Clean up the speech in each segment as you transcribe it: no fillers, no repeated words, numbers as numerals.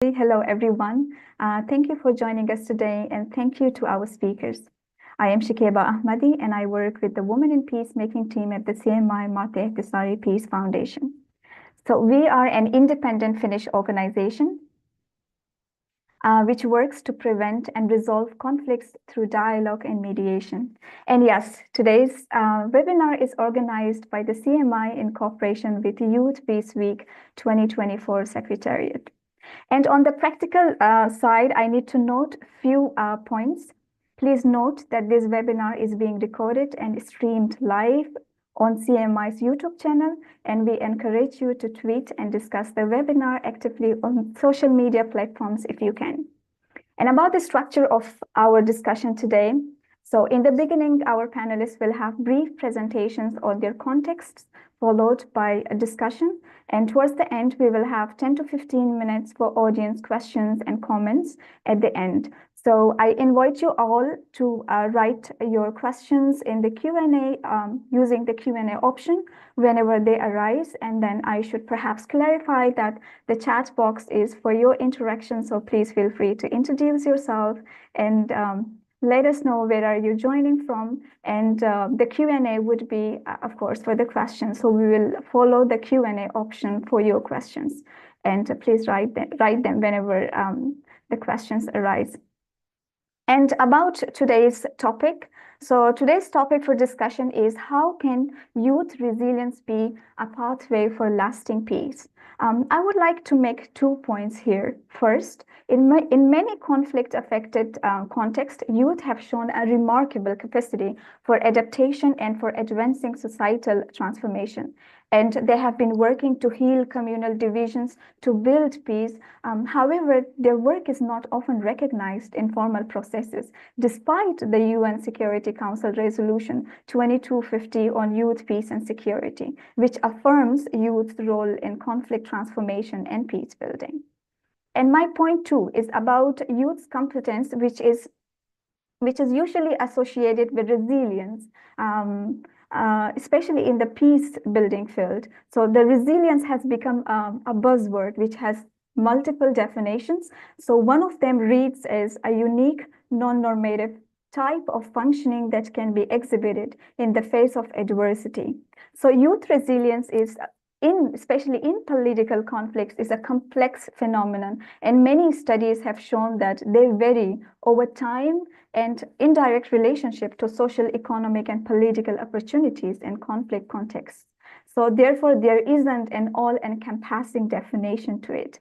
Hello, everyone. Thank you for joining us today, and thank you to our speakers. I am Shikeba Ahmadi, and I work with the Women in Peacemaking team at the CMI Mate Ihtisari Peace Foundation. So we are an independent Finnish organization which works to prevent and resolve conflicts through dialogue and mediation. And yes, today's webinar is organized by the CMI in cooperation with Youth Peace Week 2024 Secretariat. And on the practical side, I need to note a few points. Please note that this webinar is being recorded and streamed live on CMI's YouTube channel, and we encourage you to tweet and discuss the webinar actively on social media platforms if you can. And about the structure of our discussion today, so in the beginning, our panelists will have brief presentations on their contexts, followed by a discussion. And towards the end, we will have 10 to 15 minutes for audience questions and comments at the end. So I invite you all to write your questions in the Q&A using the Q&A option whenever they arise. And then I should perhaps clarify that the chat box is for your interaction. So please feel free to introduce yourself and let us know where are you joining from, and the Q&A would be, of course, for the questions. So we will follow the Q&A option for your questions, and please write them whenever the questions arise. And about today's topic. So today's topic for discussion is how can youth resilience be a pathway for lasting peace? I would like to make 2 points here. First, in many conflict-affected contexts, youth have shown a remarkable capacity for adaptation and for advancing societal transformation. And they have been working to heal communal divisions, to build peace. However, their work is not often recognized in formal processes, despite the UN Security Council Resolution 2250 on youth, peace, and security, which affirms youth's role in conflict transformation and peace building. And my point 2 is about youth's competence, which is usually associated with resilience. Especially in the peace building field. So the resilience has become a buzzword which has multiple definitions. So one of them reads as a unique, non-normative type of functioning that can be exhibited in the face of adversity. So youth resilience is especially in political conflicts, is a complex phenomenon, and many studies have shown that they vary over time and indirect relationship to social, economic, and political opportunities in conflict contexts. So therefore, there isn't an all-encompassing definition to it.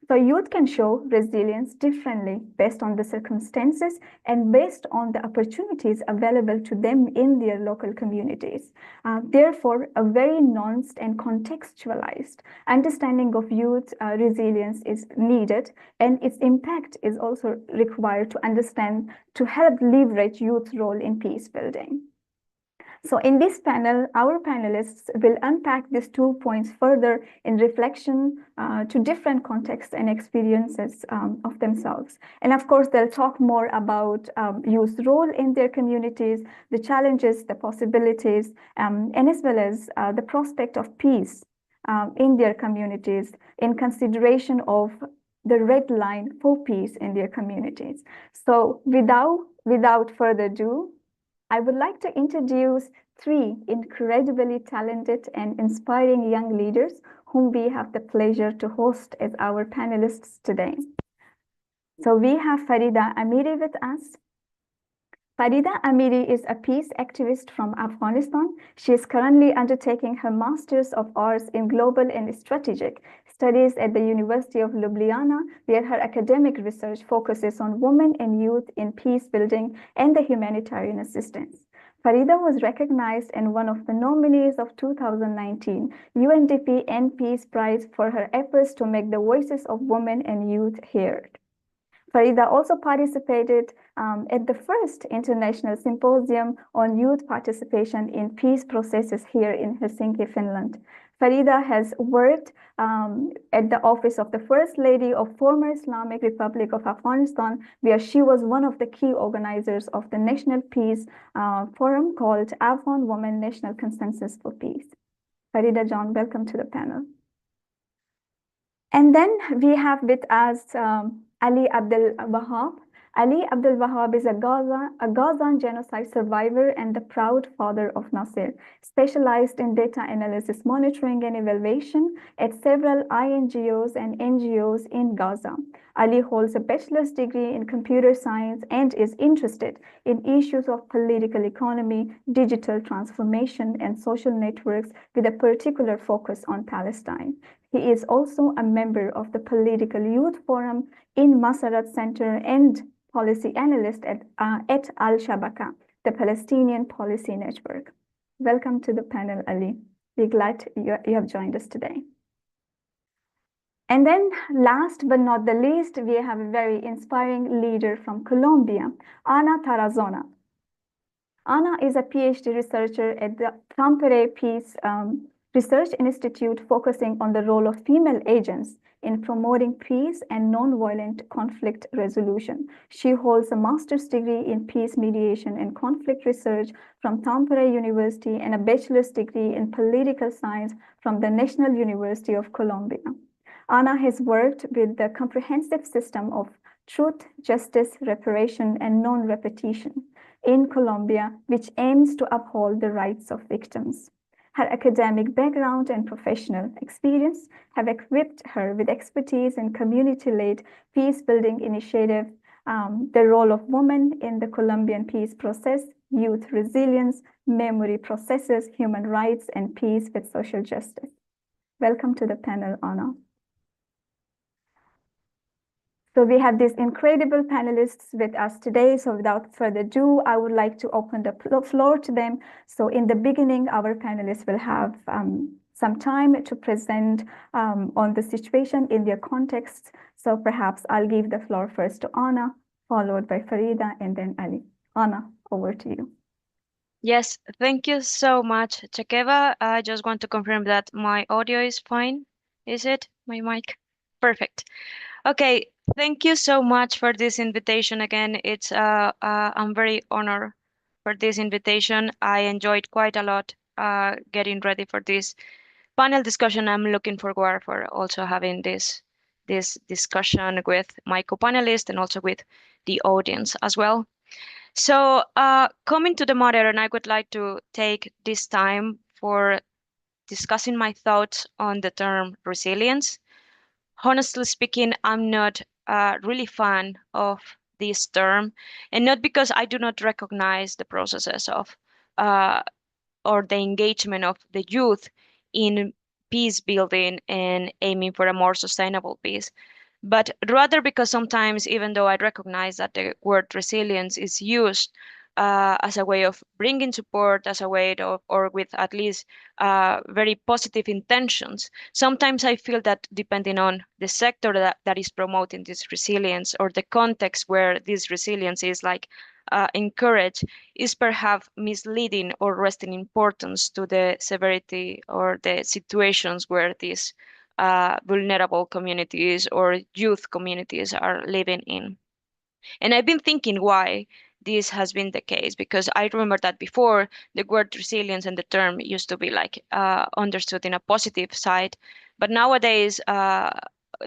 So youth can show resilience differently based on the circumstances and based on the opportunities available to them in their local communities. Therefore, a very nuanced and contextualized understanding of youth resilience is needed, and its impact is also required to understand, to help leverage youth's role in peace building. So in this panel, our panelists will unpack these 2 points further in reflection to different contexts and experiences of themselves. And of course, they'll talk more about youth's role in their communities, the challenges, the possibilities, and as well as the prospect of peace in their communities in consideration of the red line for peace in their communities. So without further ado, I would like to introduce 3 incredibly talented and inspiring young leaders whom we have the pleasure to host as our panelists today. So we have Farida Amiri with us. Farida Amiri is a peace activist from Afghanistan. She is currently undertaking her Masters of Arts in Global and Strategic Studies at the University of Ljubljana, where her academic research focuses on women and youth in peace building and the humanitarian assistance. Farida was recognized and one of the nominees of 2019 UNDP and Peace Prize for her efforts to make the voices of women and youth heard. Farida also participated at the first International Symposium on Youth Participation in Peace Processes here in Helsinki, Finland. Farida has worked at the office of the First Lady of former Islamic Republic of Afghanistan, where she was one of the key organizers of the National Peace Forum called Afghan Women National Consensus for Peace. Farida John, welcome to the panel. And then we have with us Ali Abdul Wahab. Ali Abdul Wahab is a Gazan genocide survivor and the proud father of Nasir, specialized in data analysis, monitoring, and evaluation at several INGOs and NGOs in Gaza. Ali holds a bachelor's degree in computer science and is interested in issues of political economy, digital transformation, and social networks with a particular focus on Palestine. He is also a member of the Political Youth Forum in Masarat Center and policy analyst at Al Shabaka, the Palestinian Policy Network. Welcome to the panel, Ali. We're glad you have joined us today. And then last but not the least, we have a very inspiring leader from Colombia, Ana Tarazona. Ana is a PhD researcher at the Tampere Peace Research Institute, focusing on the role of female agents in promoting peace and nonviolent conflict resolution. She holds a master's degree in peace mediation and conflict research from Tampere University and a bachelor's degree in political science from the National University of Colombia. Ana has worked with the comprehensive system of truth, justice, reparation, and non-repetition in Colombia, which aims to uphold the rights of victims. Her academic background and professional experience have equipped her with expertise in community-led peace-building initiative, the role of women in the Colombian peace process, youth resilience, memory processes, human rights, and peace with social justice. Welcome to the panel, Ana. So we have these incredible panelists with us today. So without further ado, I would like to open the floor to them. So in the beginning, our panelists will have some time to present on the situation in their context. So perhaps I'll give the floor first to Ana, followed by Farida, and then Ali. Ana, over to you. Yes, thank you so much, Chakeva. I just want to confirm that my audio is fine. Is it? My mic? Perfect. Okay, thank you so much for this invitation again. I'm very honored for this invitation. I enjoyed quite a lot getting ready for this panel discussion. I'm looking forward for also having this discussion with my co-panelists and also with the audience as well. So coming to the matter, and I would like to take this time for discussing my thoughts on the term resilience. Honestly speaking, I'm not really fan of this term, and not because I do not recognize the processes of or the engagement of the youth in peace building and aiming for a more sustainable peace, but rather because sometimes, even though I recognize that the word resilience is used as a way of bringing support, as a way of, or with at least very positive intentions, sometimes I feel that depending on the sector that is promoting this resilience or the context where this resilience is like encouraged, is perhaps misleading or resting importance to the severity or the situations where these vulnerable communities or youth communities are living in. And I've been thinking why this has been the case, because I remember that before the word resilience and the term used to be like understood in a positive side, but nowadays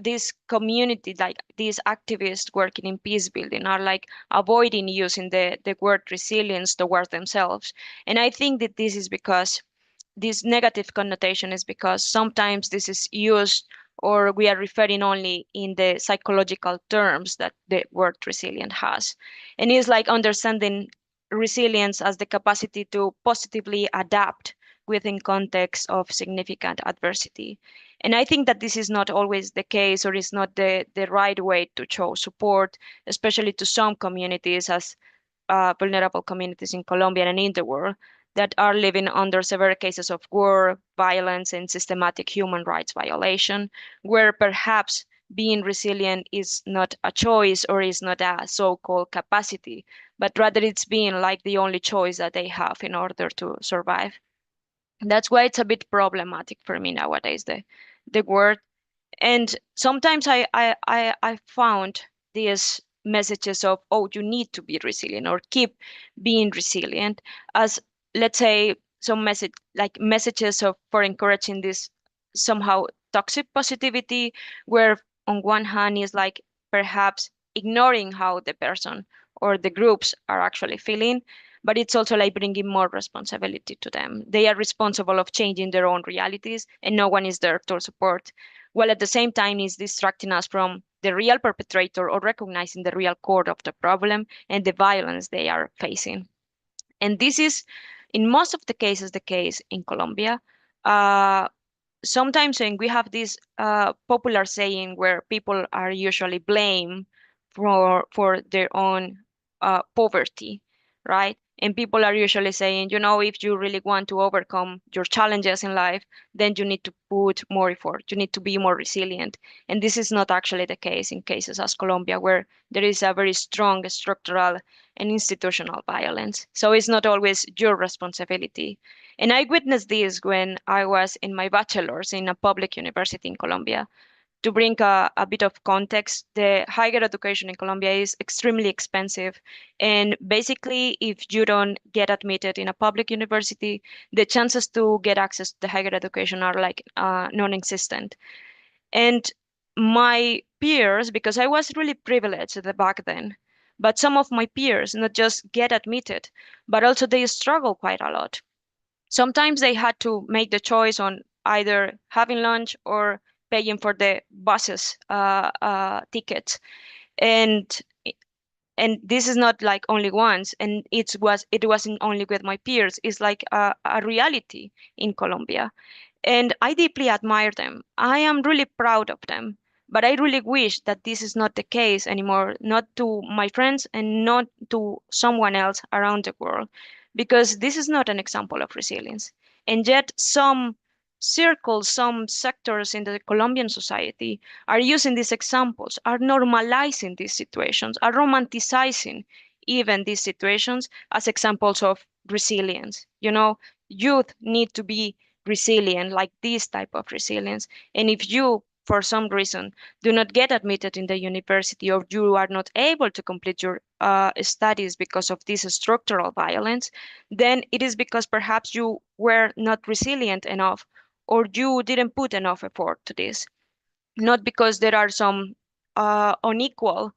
this community, like these activists working in peace building, are like avoiding using the word resilience towards themselves. And I think that this is because this negative connotation is because sometimes this is used or we are referring only in the psychological terms that the word resilient has. And it's like understanding resilience as the capacity to positively adapt within context of significant adversity. And I think that this is not always the case, or is not the right way to show support, especially to some communities as vulnerable communities in Colombia and in the world that are living under severe cases of war, violence, and systematic human rights violation, where perhaps being resilient is not a choice or is not a so-called capacity, but rather it's being like the only choice that they have in order to survive. That's why it's a bit problematic for me nowadays, the word. And sometimes I found these messages of, oh, you need to be resilient or keep being resilient as, let's say, some messages of for encouraging this somehow toxic positivity, where on one hand is like perhaps ignoring how the person or the groups are actually feeling, but it's also like bringing more responsibility to them. They are responsible of changing their own realities, and no one is there to support. While at the same time is distracting us from the real perpetrator or recognizing the real core of the problem and the violence they are facing. And this is, in most of the cases, the case in Colombia. Uh, Sometimes when we have this popular saying where people are usually blamed for their own poverty, right? And people are usually saying, you know, if you really want to overcome your challenges in life, then you need to put more effort. You need to be more resilient. And this is not actually the case in cases as Colombia, where there is a very strong structural and institutional violence. So it's not always your responsibility. And I witnessed this when I was in my bachelor's in a public university in Colombia. To bring a bit of context, the higher education in Colombia is extremely expensive. And basically, if you don't get admitted in a public university, the chances to get access to the higher education are like non-existent. And my peers, because I was really privileged back then, but some of my peers not just get admitted, but also they struggle quite a lot. Sometimes they had to make the choice on either having lunch or paying for the buses tickets. And and this is not like only once, and it wasn't only with my peers. It's like a reality in Colombia. And I deeply admire them. I am really proud of them. But I really wish that this is not the case anymore, not to my friends and not to someone else around the world, because this is not an example of resilience. And yet, some circles, some sectors in the Colombian society are using these examples, are normalizing these situations, are romanticizing even these situations as examples of resilience. You know, youth need to be resilient, like this type of resilience. And if you, for some reason, do not get admitted in the university, or you are not able to complete your studies because of this structural violence, then it is because perhaps you were not resilient enough, or you didn't put enough effort to this, not because there are some unequal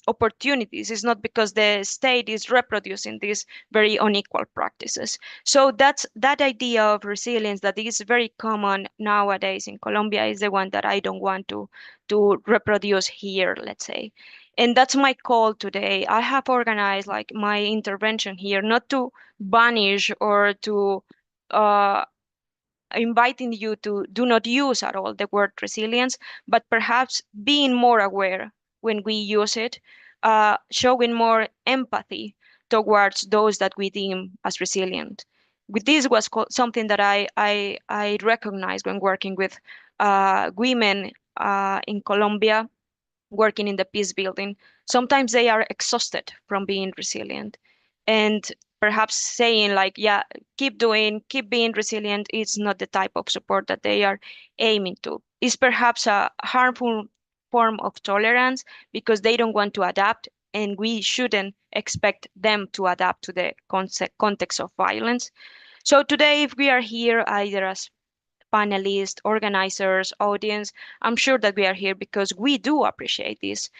opportunities. It's not because the state is reproducing these very unequal practices. So that idea of resilience that is very common nowadays in Colombia is the one that I don't want to reproduce here, let's say. And that's my call today. I have organized like my intervention here, not to banish or to uh, inviting you to do not use at all the word resilience, but perhaps being more aware when we use it, showing more empathy towards those that we deem as resilient. This was something that I recognized when working with women in Colombia, working in the peace building. Sometimes they are exhausted from being resilient. And perhaps saying like, yeah, keep being resilient is not the type of support that they are aiming to. It's perhaps a harmful form of tolerance because they don't want to adapt, and we shouldn't expect them to adapt to the context of violence. So today, if we are here either as panelists, organizers, audience, I'm sure that we are here because we do appreciate these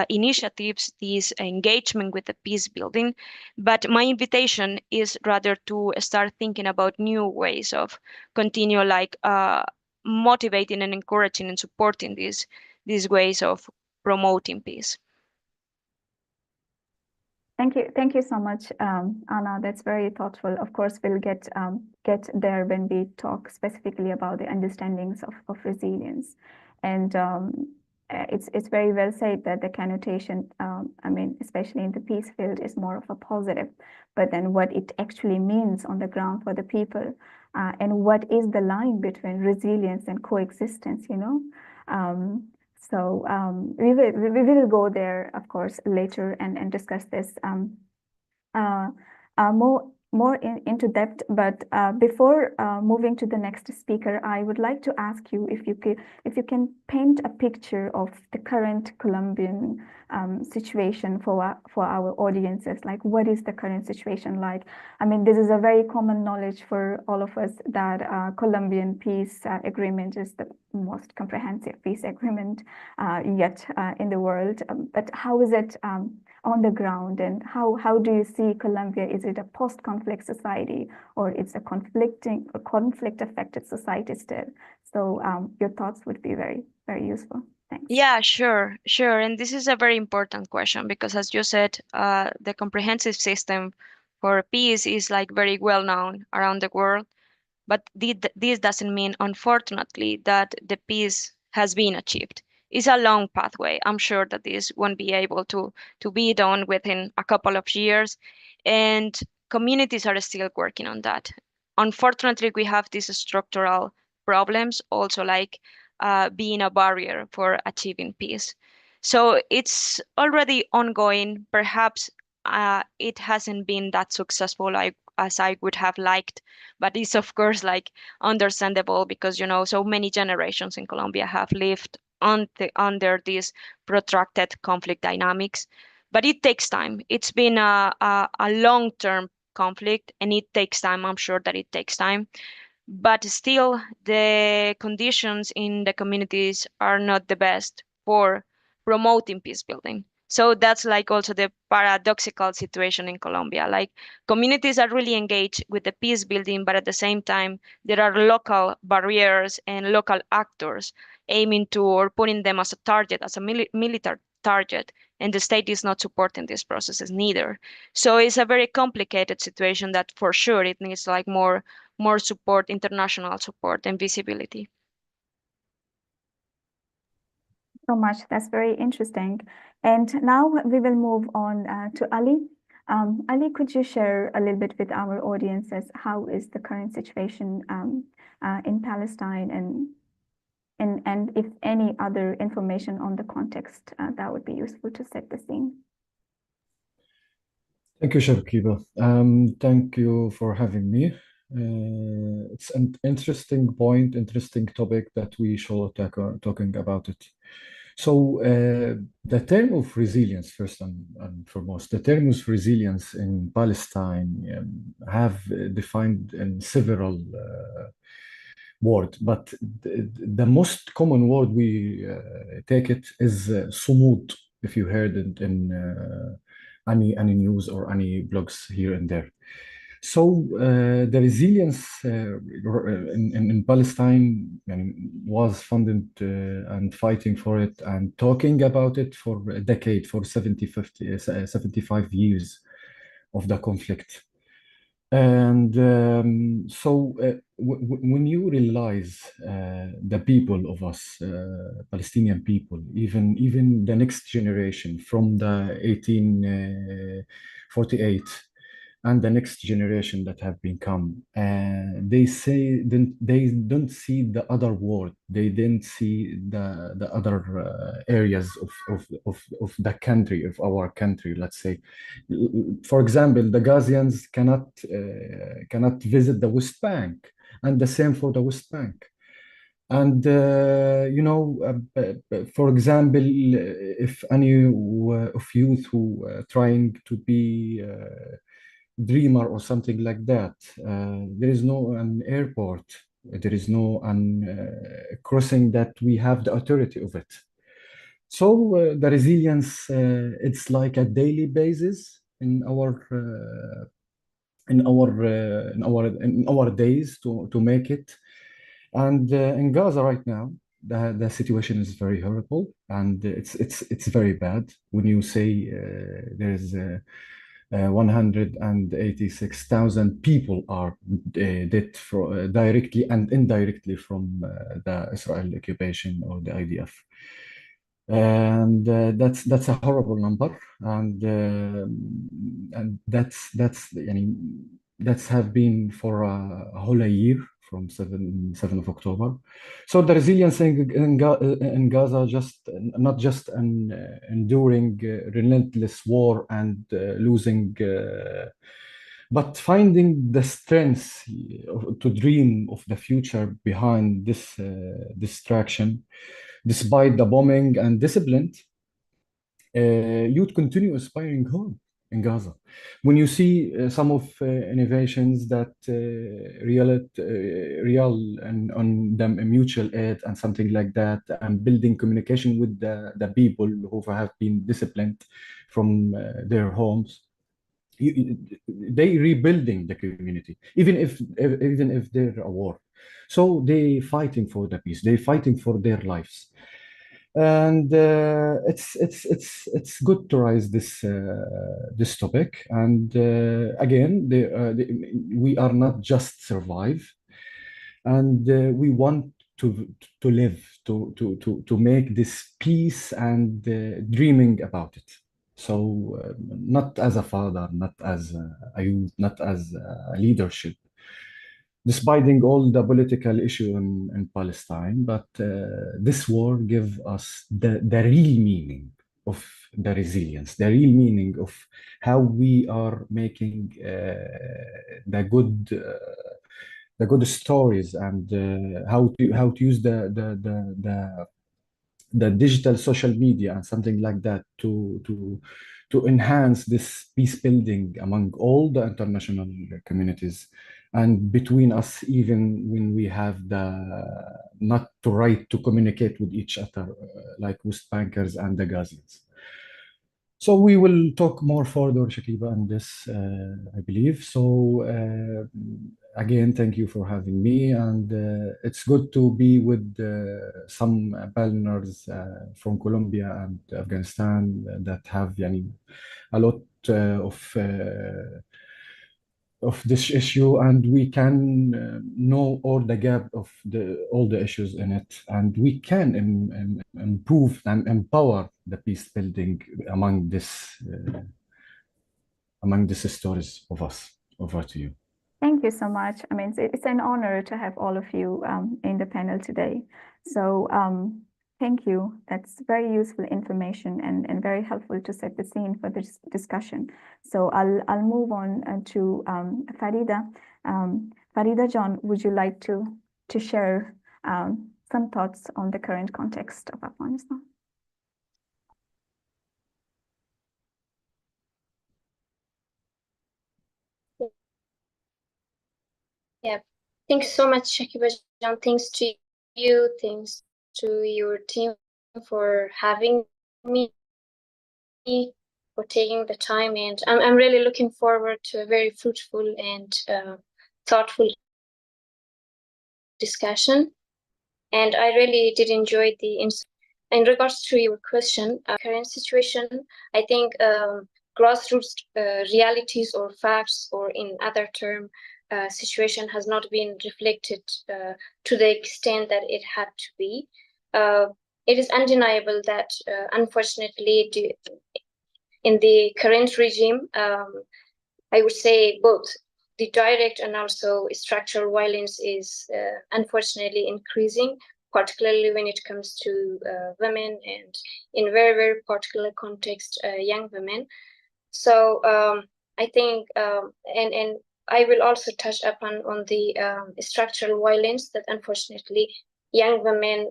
initiatives, this engagement with the peace building. But my invitation is rather to start thinking about new ways of continue like motivating and encouraging and supporting these ways of promoting peace. Thank you so much, Anna. That's very thoughtful. Of course, we'll get there when we talk specifically about the understandings of resilience, and it's very well said that the connotation, I mean, especially in the peace field, is more of a positive, but then what it actually means on the ground for the people, and what is the line between resilience and coexistence, you know. So we will go there, of course, later and discuss this more into depth. But before moving to the next speaker, I would like to ask you if you can paint a picture of the current Colombian situation for our audiences. Like, what is the current situation like? I mean, this is a very common knowledge for all of us that Colombian peace agreement is the most comprehensive peace agreement yet in the world. But how is it on the ground, and how do you see Colombia? Is it a post-conflict society, or it's a conflict-affected society still? So your thoughts would be very, very useful. Thanks. Yeah, sure, sure. And this is a very important question because, as you said, the comprehensive system for peace is like very well known around the world. But this doesn't mean, unfortunately, that the peace has been achieved. It's a long pathway. I'm sure that this won't be able to be done within a couple of years, and communities are still working on that. Unfortunately, we have these structural problems also, like being a barrier for achieving peace. So it's already ongoing. Perhaps it hasn't been that successful as I would have liked, but it's of course like understandable because so many generations in Colombia have lived under these protracted conflict dynamics. But it takes time. It's been a long-term conflict, and it takes time. I'm sure that it takes time. But still, the conditions in the communities are not the best for promoting peace building. So that's like also the paradoxical situation in Colombia. Like, communities are really engaged with the peace building, but at the same time, there are local barriers and local actors aiming to or putting them as a target, as a military target, and the state is not supporting these processes neither. So it's a very complicated situation that for sure it needs like more support, international support and visibility. So much. That's very interesting. And now we will move on to Ali. Ali, could you share a little bit with our audiences how is the current situation in Palestine, and if any other information on the context that would be useful to set the scene? Thank you, Shabkiba. Thank you for having me. It's an interesting point, interesting topic that we shall talking about it. So the term of resilience, first and foremost, the term of resilience in Palestine have defined in several words, but the most common word we take it is sumud, if you heard it in any news or any blogs here and there. So the resilience in Palestine was funded and fighting for it and talking about it for a decade, for 75 years of the conflict. And so when you realize the people of us, Palestinian people, even the next generation from the 1848 and the next generation that have been come, they say they don't see the other world. They didn't see the other areas of the country, of our country, let's say. For example, the Gazians cannot visit the West Bank, and the same for the West Bank. And for example, if any of youth who trying to be dreamer or something like that, there is no an airport, there is no an crossing that we have the authority of it. So the resilience, it's like a daily basis in our days to make it. And in Gaza right now, the situation is very horrible, and it's very bad. When you say there's 186,000 people are dead directly and indirectly from the Israel occupation or the IDF. And that's a horrible number, and that's have been for a whole year from 7 of October. So the resilience in Gaza just not just an enduring relentless war and losing, but finding the strength to dream of the future behind this distraction, despite the bombing and discipline, you'd continue aspiring home in Gaza. When you see some of innovations that real and on them a mutual aid and something like that, and building communication with the people who have been disciplined from their homes, they rebuilding the community, even if they're a war. So they fighting for the peace. They fighting for their lives. And it's good to raise this topic. And again, we are not just survive, and we want to live, to make this peace and dreaming about it. So not as a father, not as a youth, not as a leadership, despite all the political issue in Palestine, but this war gives us the real meaning of the resilience, the real meaning of how we are making the good stories, and how to use the digital social media and something like that to enhance this peace building among all the international communities and between us, even when we have the not the right to communicate with each other, like West Bankers and the Gazians. So we will talk more further, Shakiba, on this, I believe. So again, thank you for having me, and it's good to be with some partners from Colombia and Afghanistan that have a lot of this issue, and we can know all the gap of all the issues in it, and we can improve and empower the peace building among these stories of us. Over to you. Thank you so much. I mean, it's an honor to have all of you in the panel today. So thank you. That's very useful information and very helpful to set the scene for this discussion. So I'll move on to Farida. Farida John, would you like to share some thoughts on the current context of Afghanistan? Yeah, thanks so much, Shakiba John. Thanks to you, thanks to your team for having me, for taking the time, and I'm really looking forward to a very fruitful and thoughtful discussion. And I really did enjoy the insight. In regards to your question, current situation, I think grassroots realities or facts, or in other term, situation has not been reflected to the extent that it had to be. It is undeniable that, unfortunately, in the current regime, I would say both the direct and also structural violence is unfortunately increasing, particularly when it comes to women, and in very, very particular context, young women. So I think, and I will also touch upon on the structural violence that unfortunately young women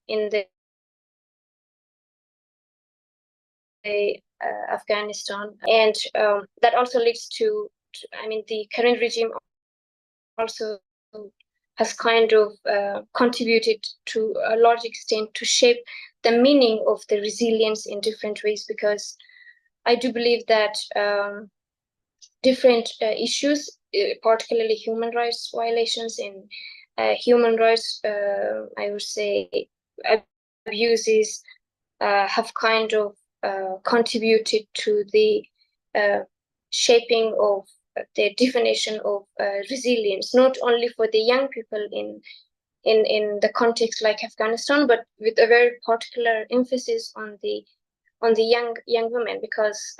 in the Afghanistan, and that also leads to, I mean, the current regime also has kind of contributed to a large extent to shape the meaning of the resilience in different ways, because I do believe that different issues, particularly human rights violations and human rights, I would say, abuses, have kind of contributed to the shaping of the definition of resilience, not only for the young people in the context like Afghanistan, but with a very particular emphasis on the young women, because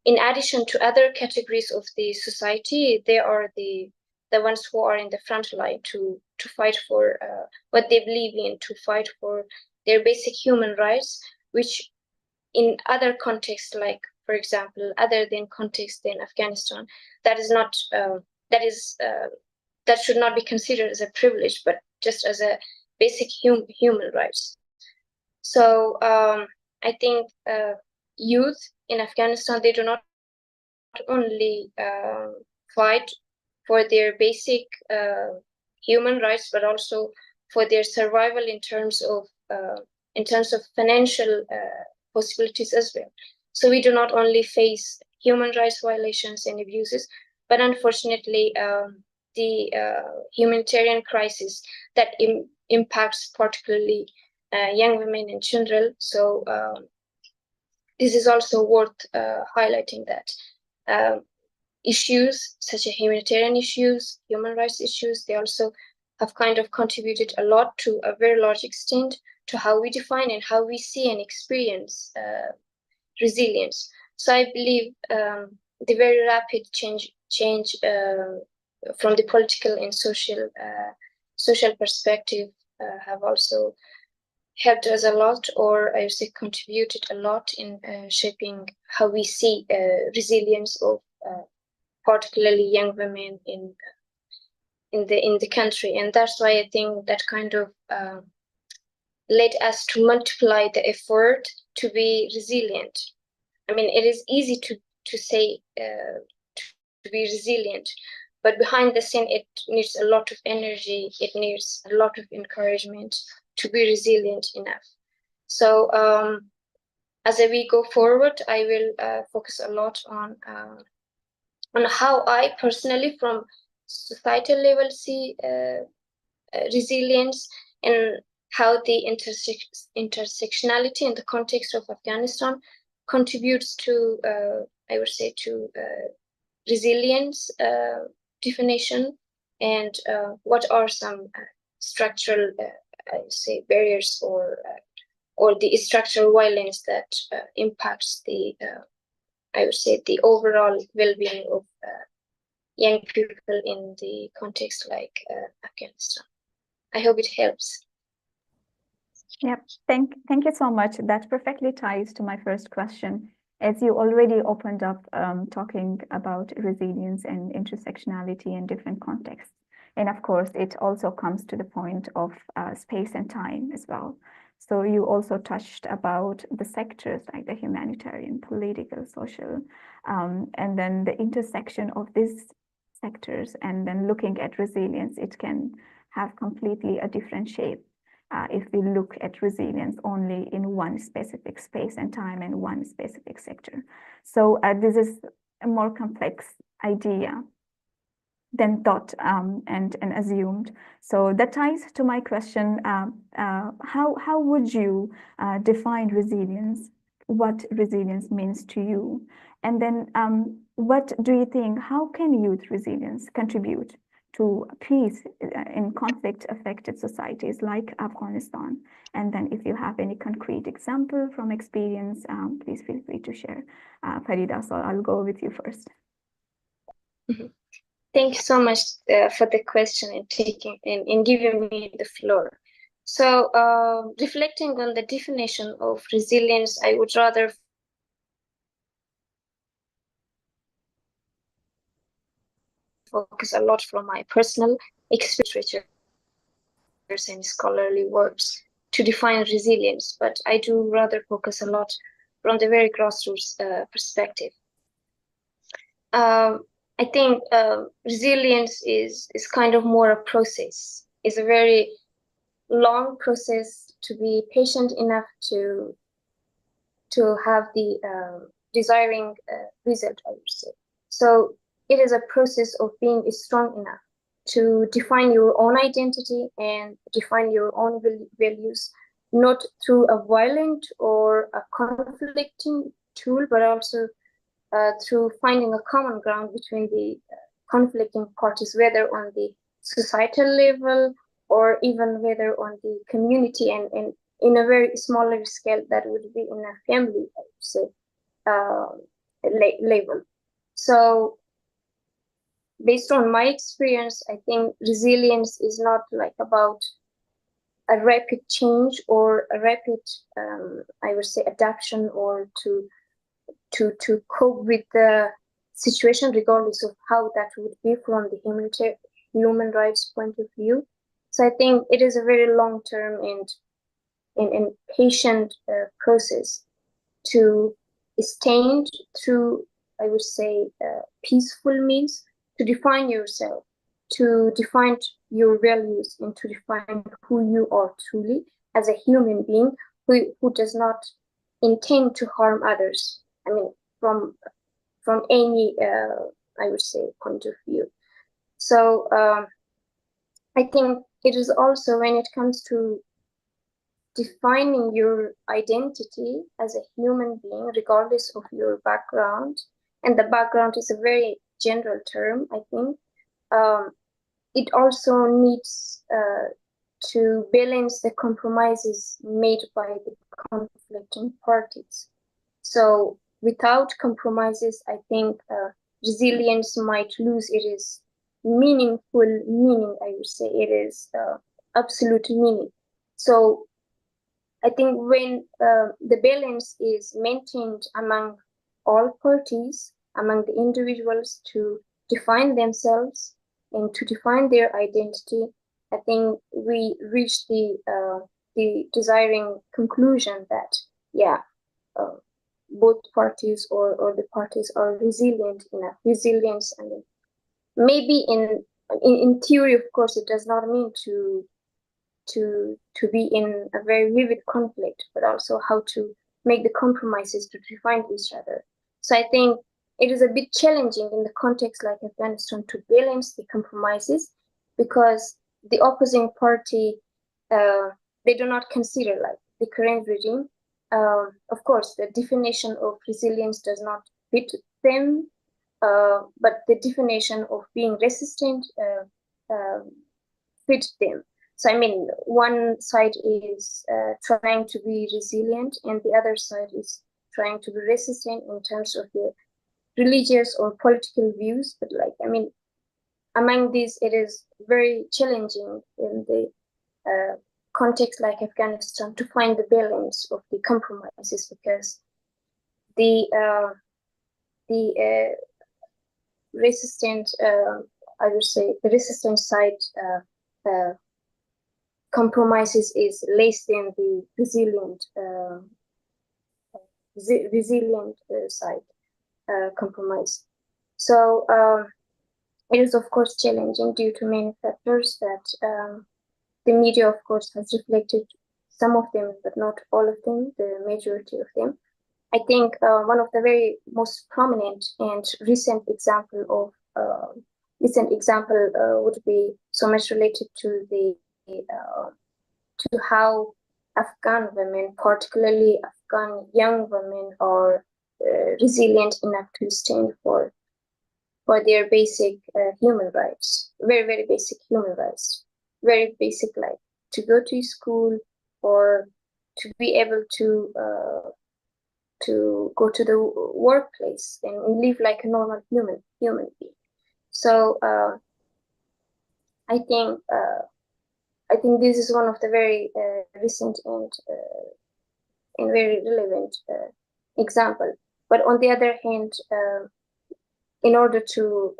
in addition to other categories of the society, they are the ones who are in the front line to fight for what they believe in, to fight for their basic human rights, which in other contexts, like, for example, other than context in Afghanistan, that is not that should not be considered as a privilege, but just as a basic human rights. So I think youth in Afghanistan, they do not only fight for their basic human rights, but also for their survival in terms of financial possibilities as well. So we do not only face human rights violations and abuses, but unfortunately, the humanitarian crisis that impacts particularly young women and children. So this is also worth highlighting that issues such as humanitarian issues, human rights issues, they also have kind of contributed a lot to a very large extent to how we define and how we see and experience resilience. So I believe the very rapid change from the political and social perspective have also helped us a lot, or I would say contributed a lot in shaping how we see resilience of particularly young women in the country. And that's why I think that kind of led us to multiply the effort to be resilient. I mean, it is easy to say to be resilient, but behind the scene, it needs a lot of energy. It needs a lot of encouragement to be resilient enough. So as we go forward, I will focus a lot on how I personally, from societal level, see resilience, and how the intersectionality in the context of Afghanistan contributes to, I would say, to resilience definition, and what are some structural, I would say, barriers or the structural violence that impacts the, I would say, the overall well-being of young people in the context like Afghanistan. I hope it helps. Yep, thank you so much. That perfectly ties to my first question. As you already opened up talking about resilience and intersectionality in different contexts. And of course, it also comes to the point of space and time as well. So you also touched about the sectors like the humanitarian, political, social, and then the intersection of these sectors, and then looking at resilience, it can have completely a different shape. If we look at resilience only in one specific space and time and one specific sector. So this is a more complex idea than thought and assumed. So that ties to my question, how would you define resilience? What resilience means to you? And then what do you think, how can youth resilience contribute to peace in conflict-affected societies like Afghanistan? And then if you have any concrete example from experience, please feel free to share. Farida, so I'll go with you first. Mm-hmm. Thank you so much for the question and giving me the floor. So reflecting on the definition of resilience, I would rather focus a lot from my personal experience and scholarly works to define resilience, but I do rather focus a lot from the very grassroots perspective. I think resilience is kind of more a process. It's a very long process to be patient enough to have the desiring result, I would say. So it is a process of being strong enough to define your own identity and define your own values, not through a violent or a conflicting tool, but also through finding a common ground between the conflicting parties, whether on the societal level or even whether on the community and in a very smaller scale that would be in a family, I would say, level. So based on my experience, I think resilience is not like about a rapid change or a rapid, I would say, adaptation or to cope with the situation, regardless of how that would be from the human rights point of view. So I think it is a very long-term and and patient process to stand through, I would say, peaceful means to define yourself, to define your values, and to define who you are truly as a human being who does not intend to harm others. I mean, from any, I would say, point of view. So I think it is also when it comes to defining your identity as a human being, regardless of your background, and the background is a very general term, I think. It also needs to balance the compromises made by the conflicting parties. So without compromises, I think resilience might lose its meaningful meaning, I would say. It is absolute meaning. So I think when the balance is maintained among all parties, among the individuals to define themselves and to define their identity, I think we reach the desiring conclusion that, yeah, both parties or the parties are resilient enough. Resilience, I mean, maybe in theory, of course, it does not mean to be in a very vivid conflict, but also how to make the compromises to define each other. So I think it is a bit challenging in the context like Afghanistan to balance the compromises, because the opposing party, they do not consider like the current regime. Of course, the definition of resilience does not fit them, but the definition of being resistant fits them. So I mean, one side is trying to be resilient, and the other side is trying to be resistant in terms of their religious or political views. But like, I mean, among these, it is very challenging in the context like Afghanistan to find the balance of the compromises, because the resistant, I would say, the resistant side compromises is less than the resilient side compromise. So it is of course challenging due to many factors that the media of course has reflected some of them, but not all of them, the majority of them. I think one of the very most prominent and recent example would be so much related to the to how Afghan women, particularly Afghan young women, are resilient enough to stand for their basic human rights, very, very basic human rights, very basic, like to go to school or to be able to go to the workplace and live like a normal human being. So I think this is one of the very recent and very relevant example. But on the other hand, in order to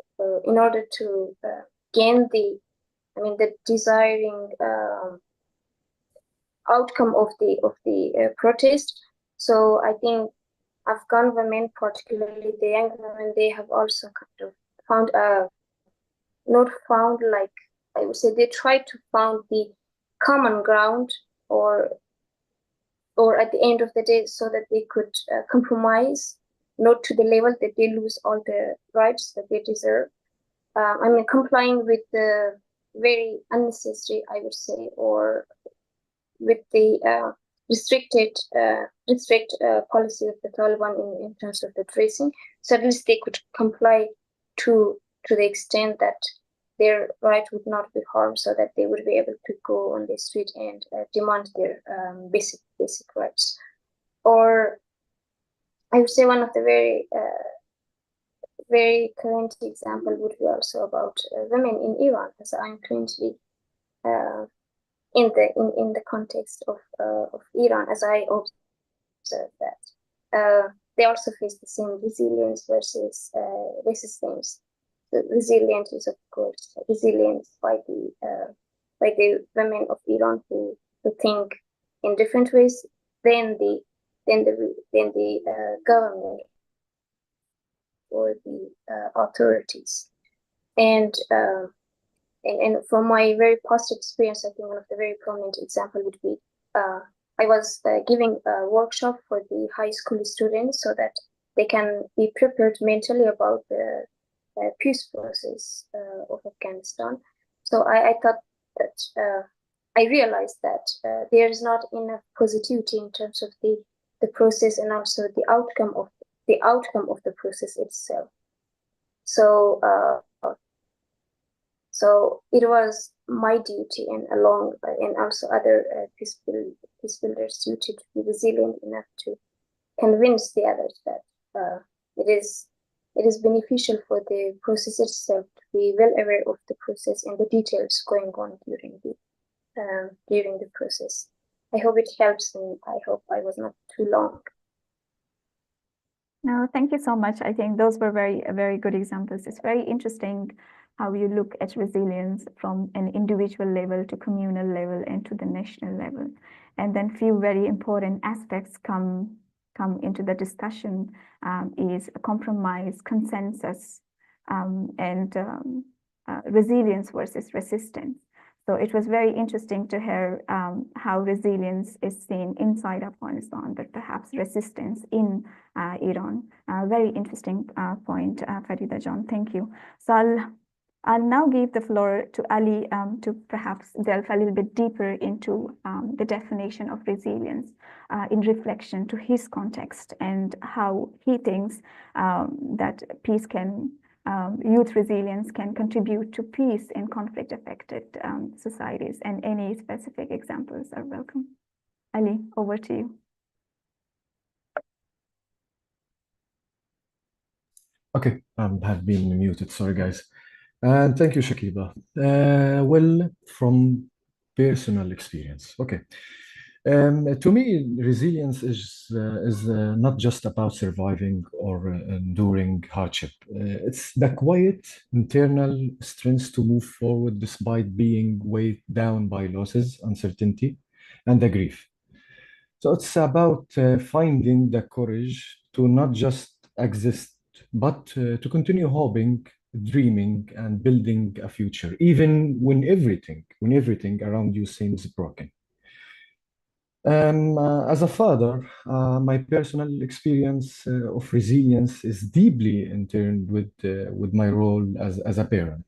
gain the desiring outcome of the protest, so I think Afghan women, particularly the young women, they have also kind of found not found, like I would say, they tried to find the common ground, or at the end of the day, so that they could compromise, not to the level that they lose all the rights that they deserve. I mean, complying with the very unnecessary, I would say, or with the strict policy of the Taliban in terms of the tracing, so at least they could comply to the extent that their right would not be harmed, so that they would be able to go on the street and demand their basic rights. Or I would say one of the very current example would be also about women in Iran, as I'm currently in the context of Iran, as I observe that they also face the same resilience versus resistance. The resilience is, of course, resilience by the women of Iran who think in different ways than the government or the authorities. And from my very positive experience, I think one of the very prominent example would be I was giving a workshop for the high school students so that they can be prepared mentally about the peace process of Afghanistan. So I thought that I realized that there is not enough positivity in terms of the process and also the outcome of the process itself. So so it was my duty and also other peace builders' duty to be resilient enough to convince the others that it is beneficial for the process itself to be well aware of the process and the details going on during the process. I hope it helps, and I hope I was not too long. No, thank you so much. I think those were very good examples. It's very interesting how you look at resilience from an individual level to communal level and to the national level. And then few very important aspects come into the discussion is compromise, consensus, and resilience versus resistance. So it was very interesting to hear how resilience is seen inside Afghanistan, but perhaps resistance in Iran. Very interesting point, Farida John. Thank you. So I'll now give the floor to Ali to perhaps delve a little bit deeper into the definition of resilience in reflection to his context and how he thinks that peace can youth resilience can contribute to peace in conflict-affected societies, and any specific examples are welcome. Ali, over to you. Okay, I have been muted. Sorry, guys. And thank you, Shakiba. Well, from personal experience. Okay. To me, resilience is not just about surviving or enduring hardship. It's the quiet internal strength to move forward despite being weighed down by losses, uncertainty, and the grief. So it's about finding the courage to not just exist, but to continue hoping, dreaming, and building a future, even when everything around you seems broken. As a father, my personal experience of resilience is deeply interned with my role as a parent.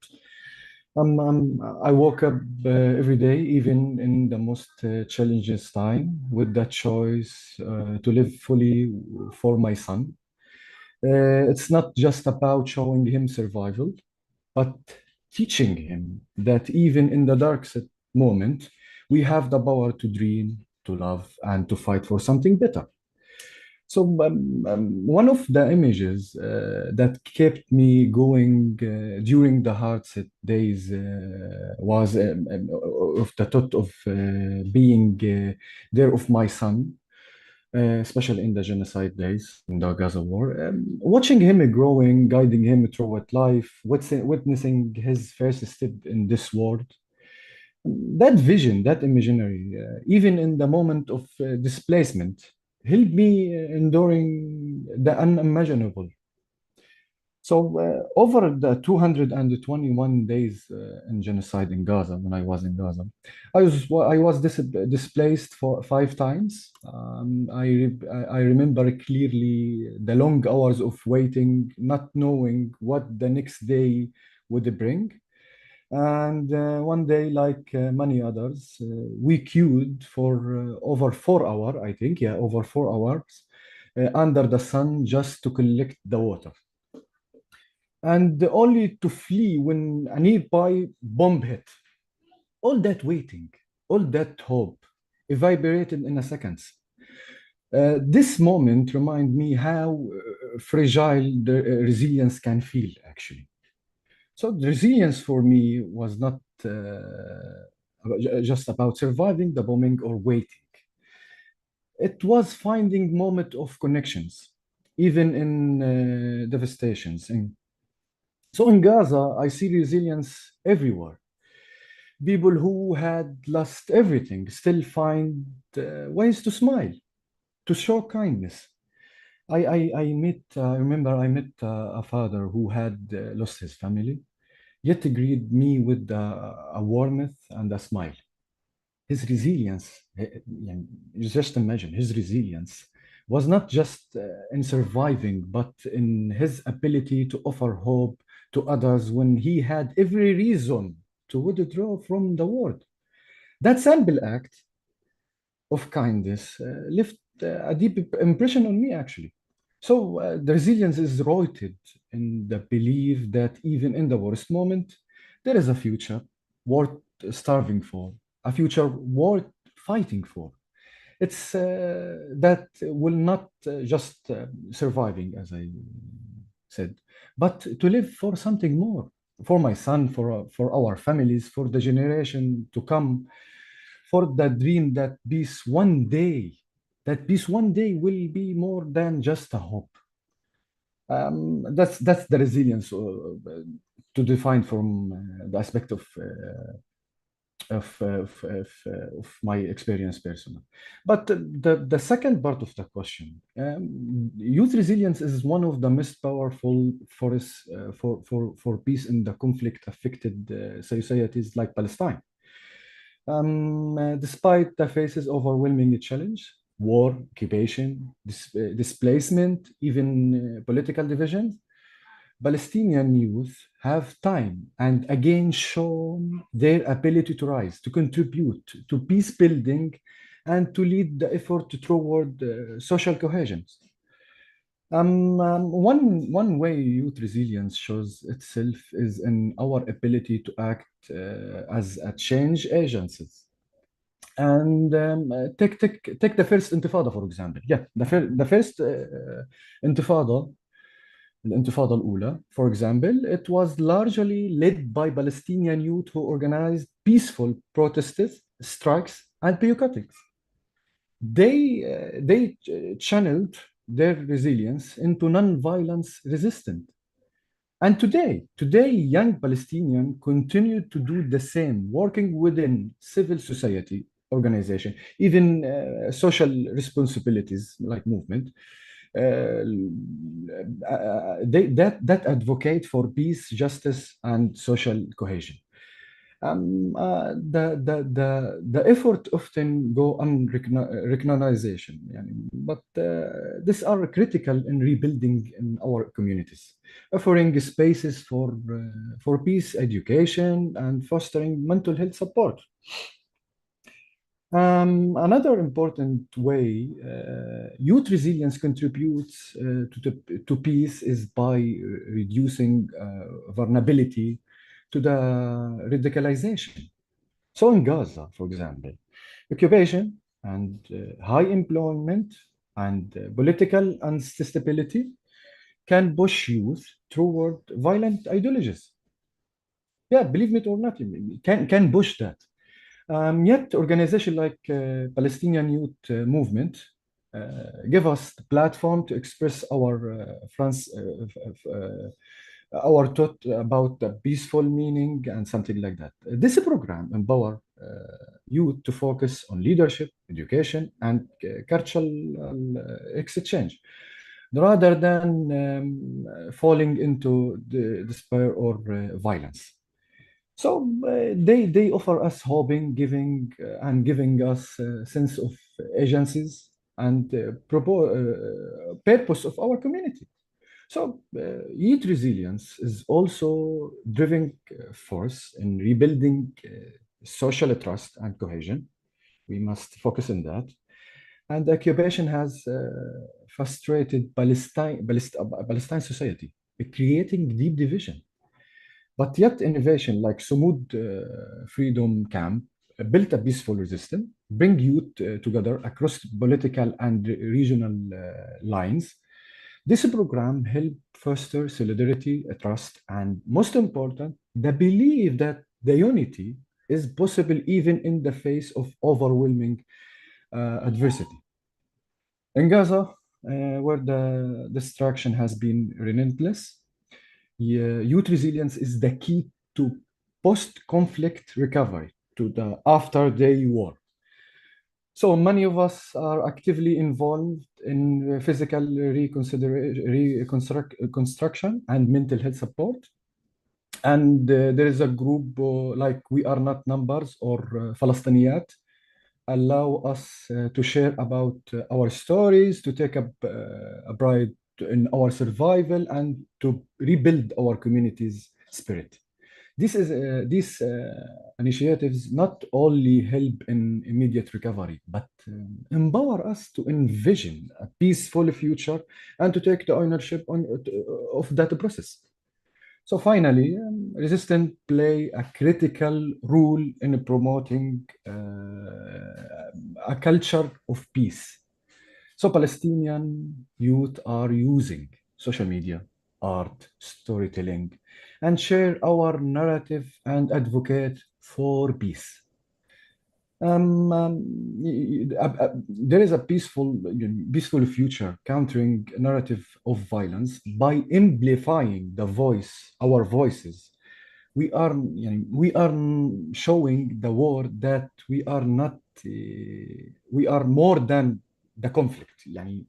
I woke up every day, even in the most challenging time, with that choice to live fully for my son. It's not just about showing him survival, but teaching him that even in the darkest moment, we have the power to dream, to love, and to fight for something better. So one of the images that kept me going during the hardest days was of the thought of being there of my son, especially in the genocide days in the Gaza war. Watching him growing, guiding him throughout life, witnessing his first step in this world. That vision, that imaginary, even in the moment of displacement, helped me enduring the unimaginable. So over the 221 days in genocide in Gaza, when I was in Gaza, I was displaced for 5 times. I remember clearly the long hours of waiting, not knowing what the next day would bring. And one day, like many others, we queued for over 4 hours, I think, yeah, over 4 hours under the sun just to collect the water. And only to flee when a nearby bomb hit. All that waiting, all that hope evaporated in a second. This moment remind me how fragile the resilience can feel, actually. So the resilience for me was not just about surviving the bombing or waiting. It was finding moment of connections, even in devastations. So in Gaza, I see resilience everywhere. people who had lost everything still find ways to smile, to show kindness. I remember I met a father who had lost his family, yet greeted me with a warmth and a smile. His resilience, you just imagine, his resilience was not just in surviving, but in his ability to offer hope to others when he had every reason to withdraw from the world. That simple act of kindness left a deep impression on me, actually. So the resilience is rooted in the belief that even in the worst moment, there is a future worth starving for, a future worth fighting for. It's that will not just surviving, as I said, but to live for something more, for my son, for our families, for the generation to come, for the dream that peace one day will be more than just a hope. That's the resilience to define from the aspect of my experience personally. But the second part of the question, youth resilience is one of the most powerful forces for peace in the conflict affected societies like Palestine. Despite the faces overwhelming challenge, war, occupation, displacement, even political divisions, Palestinian youth have time and again shown their ability to rise, to contribute to peace building, and to lead the effort toward social cohesion. One way youth resilience shows itself is in our ability to act as a change agencies. And take the first Intifada, for example. Yeah, the first Intifada, الانتفاضة الأولى, for example, it was largely led by Palestinian youth who organized peaceful protests, strikes, and boycotts. They channeled their resilience into non-violence resistance. And today, young Palestinians continue to do the same, working within civil society organization, even social responsibilities like movement. That advocate for peace, justice, and social cohesion. The effort often go unrecognized, but these are critical in rebuilding in our communities, offering spaces for peace, education, and fostering mental health support. Another important way youth resilience contributes to peace is by reducing vulnerability to the radicalization. So in Gaza, for example, occupation and high employment and political instability can push youth toward violent ideologies. Yeah, believe me or not, can push that. Yet, organizations like Palestinian Youth Movement give us the platform to express our thought about the peaceful meaning and something like that. This program empower youth to focus on leadership, education, and cultural exchange, rather than falling into despair or violence. So they offer us hoping, giving us a sense of agencies and purpose of our community. So youth resilience is also driving force in rebuilding social trust and cohesion. We must focus on that. And the occupation has frustrated Palestine society, creating deep division. But yet innovation like Sumud Freedom Camp built a peaceful resistance, bring youth together across political and regional lines. This program helped foster solidarity, trust, and most important, the belief that the unity is possible even in the face of overwhelming adversity. In Gaza, where the destruction has been relentless, youth resilience is the key to post-conflict recovery, to the after-day war. So many of us are actively involved in physical reconstruction and mental health support. And there is a group like We Are Not Numbers or Falastiniyat, allow us to share about our stories, to take a pride in our survival, and to rebuild our community's spirit. These initiatives not only help in immediate recovery, but empower us to envision a peaceful future and to take the ownership of that process. So finally, resistance play a critical role in promoting a culture of peace. So Palestinian youth are using social media, art, storytelling, and share our narrative and advocate for peace. There is a peaceful future countering narrative of violence by amplifying our voices. We are showing the world that we are not we are more than the conflict, and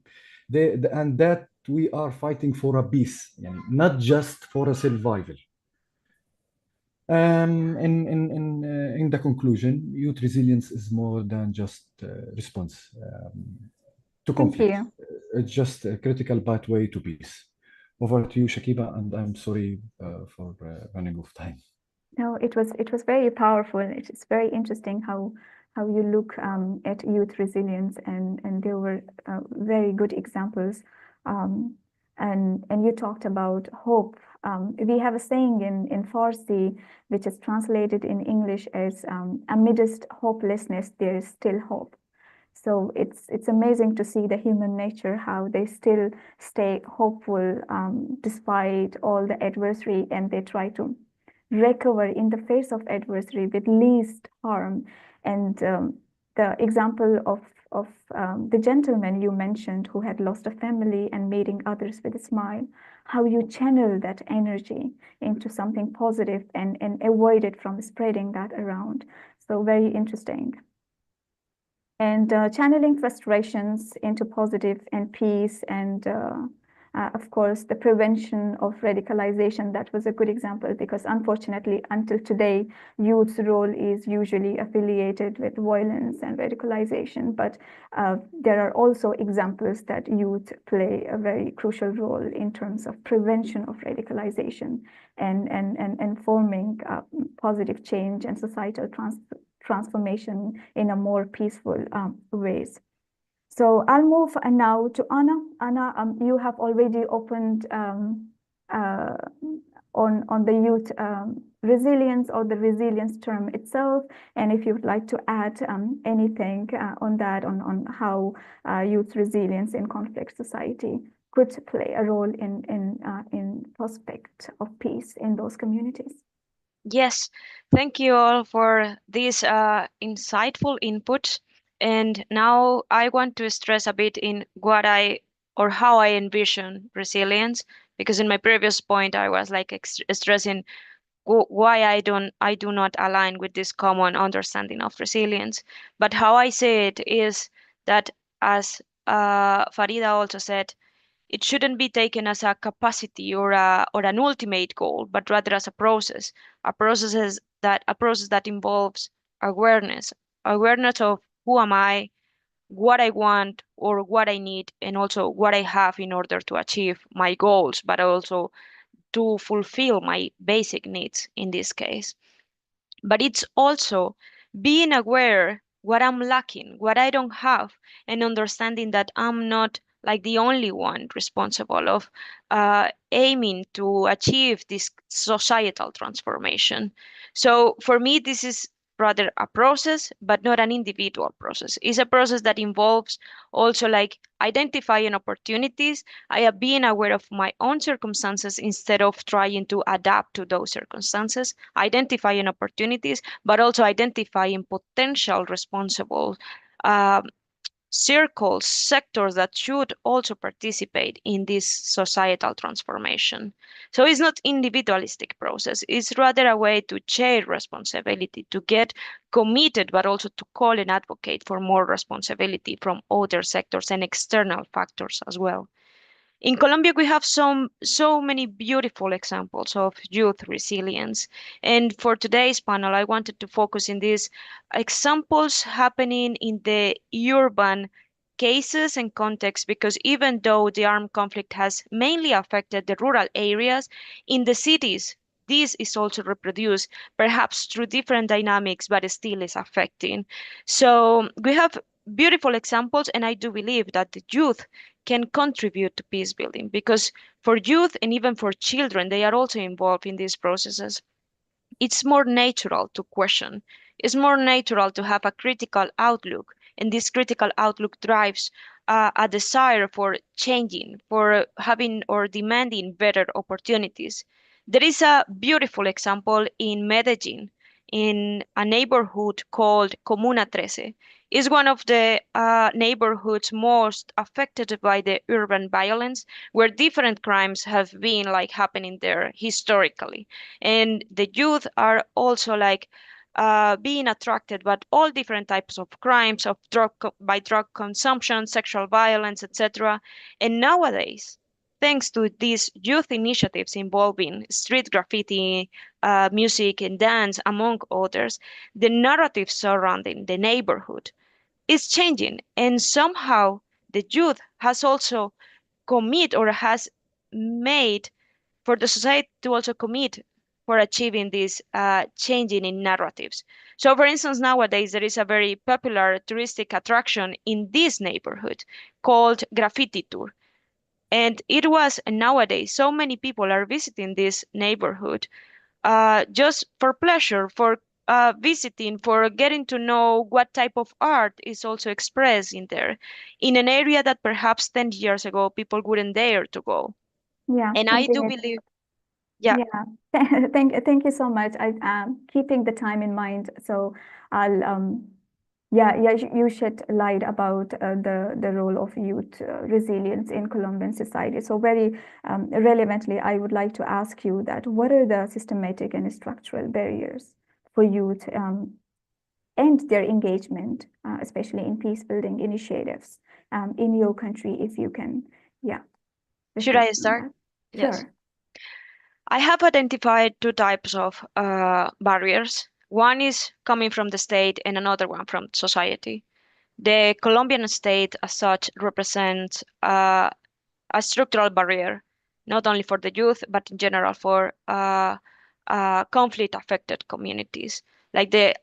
that we are fighting for a peace, not just for a survival. In the conclusion, youth resilience is more than just response to Thank conflict. you. It's just a critical pathway to peace. Over to you, Shakiba, and I'm sorry for running off time. No, it was very powerful. It is very interesting how you look at youth resilience, and there were very good examples. And you talked about hope. We have a saying in Farsi, which is translated in English as amidst hopelessness, there is still hope. So it's amazing to see the human nature, how they still stay hopeful despite all the adversity, and they try to recover in the face of adversity with least harm. And the example of the gentleman you mentioned who had lost a family and meeting others with a smile, how you channel that energy into something positive and avoid it from spreading that around. So very interesting. And channeling frustrations into positive and peace, and of course, the prevention of radicalization, that was a good example, because unfortunately, until today, youth's role is usually affiliated with violence and radicalization. But there are also examples that youth play a very crucial role in terms of prevention of radicalization and forming positive change and societal transformation in a more peaceful ways. So I'll move now to Anna. Anna, you have already opened on the youth resilience, or the resilience term itself, and if you'd like to add anything on that, on how youth resilience in conflict society could play a role in prospect of peace in those communities. Yes, thank you all for this insightful input. And now I want to stress a bit in how I envision resilience, because in my previous point I was like stressing why I do not align with this common understanding of resilience. But how I say it is that, as Farida also said, it shouldn't be taken as a capacity or an ultimate goal, but rather as a process that involves awareness of who am I, what I want or what I need, and also what I have in order to achieve my goals, but also to fulfill my basic needs in this case. But it's also being aware what I'm lacking, what I don't have, and understanding that I'm not like the only one responsible of aiming to achieve this societal transformation. So for me, this is rather a process, but not an individual process. It's a process that involves also like identifying opportunities, being aware of my own circumstances instead of trying to adapt to those circumstances, identifying opportunities, but also identifying potential responsible circles, sectors that should also participate in this societal transformation. So it's not individualistic process, it's rather a way to share responsibility, to get committed, but also to call and advocate for more responsibility from other sectors and external factors as well. In Colombia, we have so many beautiful examples of youth resilience. And for today's panel, I wanted to focus in these examples happening in the urban cases and contexts, because even though the armed conflict has mainly affected the rural areas, in the cities, this is also reproduced, perhaps through different dynamics, but it still is affecting. So we have beautiful examples, and I do believe that the youth can contribute to peace building, because for youth and even for children, they are also involved in these processes. It's more natural to question. It's more natural to have a critical outlook, and this critical outlook drives a desire for changing, for having or demanding better opportunities. There is a beautiful example in Medellin, in a neighborhood called Comuna 13. It's one of the neighborhoods most affected by the urban violence, where different crimes have been like happening there historically. And the youth are also like being attracted by all different types of crimes of drug consumption, sexual violence, etc. And nowadays, thanks to these youth initiatives involving street graffiti, music and dance, among others, the narrative surrounding the neighborhood is changing, and somehow the youth has also commit or has made for the society to also commit for achieving this changing in narratives. So, for instance, nowadays there is a very popular touristic attraction in this neighborhood called Graffiti Tour. And it was nowadays so many people are visiting this neighborhood just for pleasure, for visiting, for getting to know what type of art is also expressed in there, in an area that perhaps 10 years ago people wouldn't dare to go. Yeah, And I do something believe, yeah, Thank you so much. I keeping the time in mind. So I'll you shed light about the role of youth resilience in Colombian society. So very relevantly, I would like to ask you that what are the systematic and structural barriers for youth and their engagement, especially in peace building initiatives in your country, if you can, should I reflect on start? that. Yes. Sure. I have identified two types of barriers. One is coming from the state and another one from society. The Colombian state as such represents a structural barrier, not only for the youth, but in general for conflict affected communities. Like the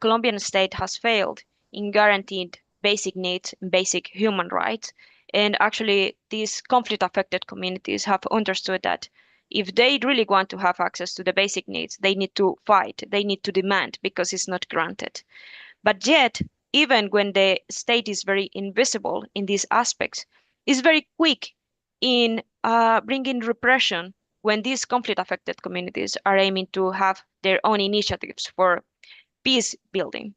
Colombian state has failed in guaranteeing basic needs and basic human rights. And actually, these conflict affected communities have understood that if they really want to have access to the basic needs, they need to fight, they need to demand, because it's not granted. But yet, even when the state is very invisible in these aspects, it's very quick in bringing repression when these conflict affected communities are aiming to have their own initiatives for peace building.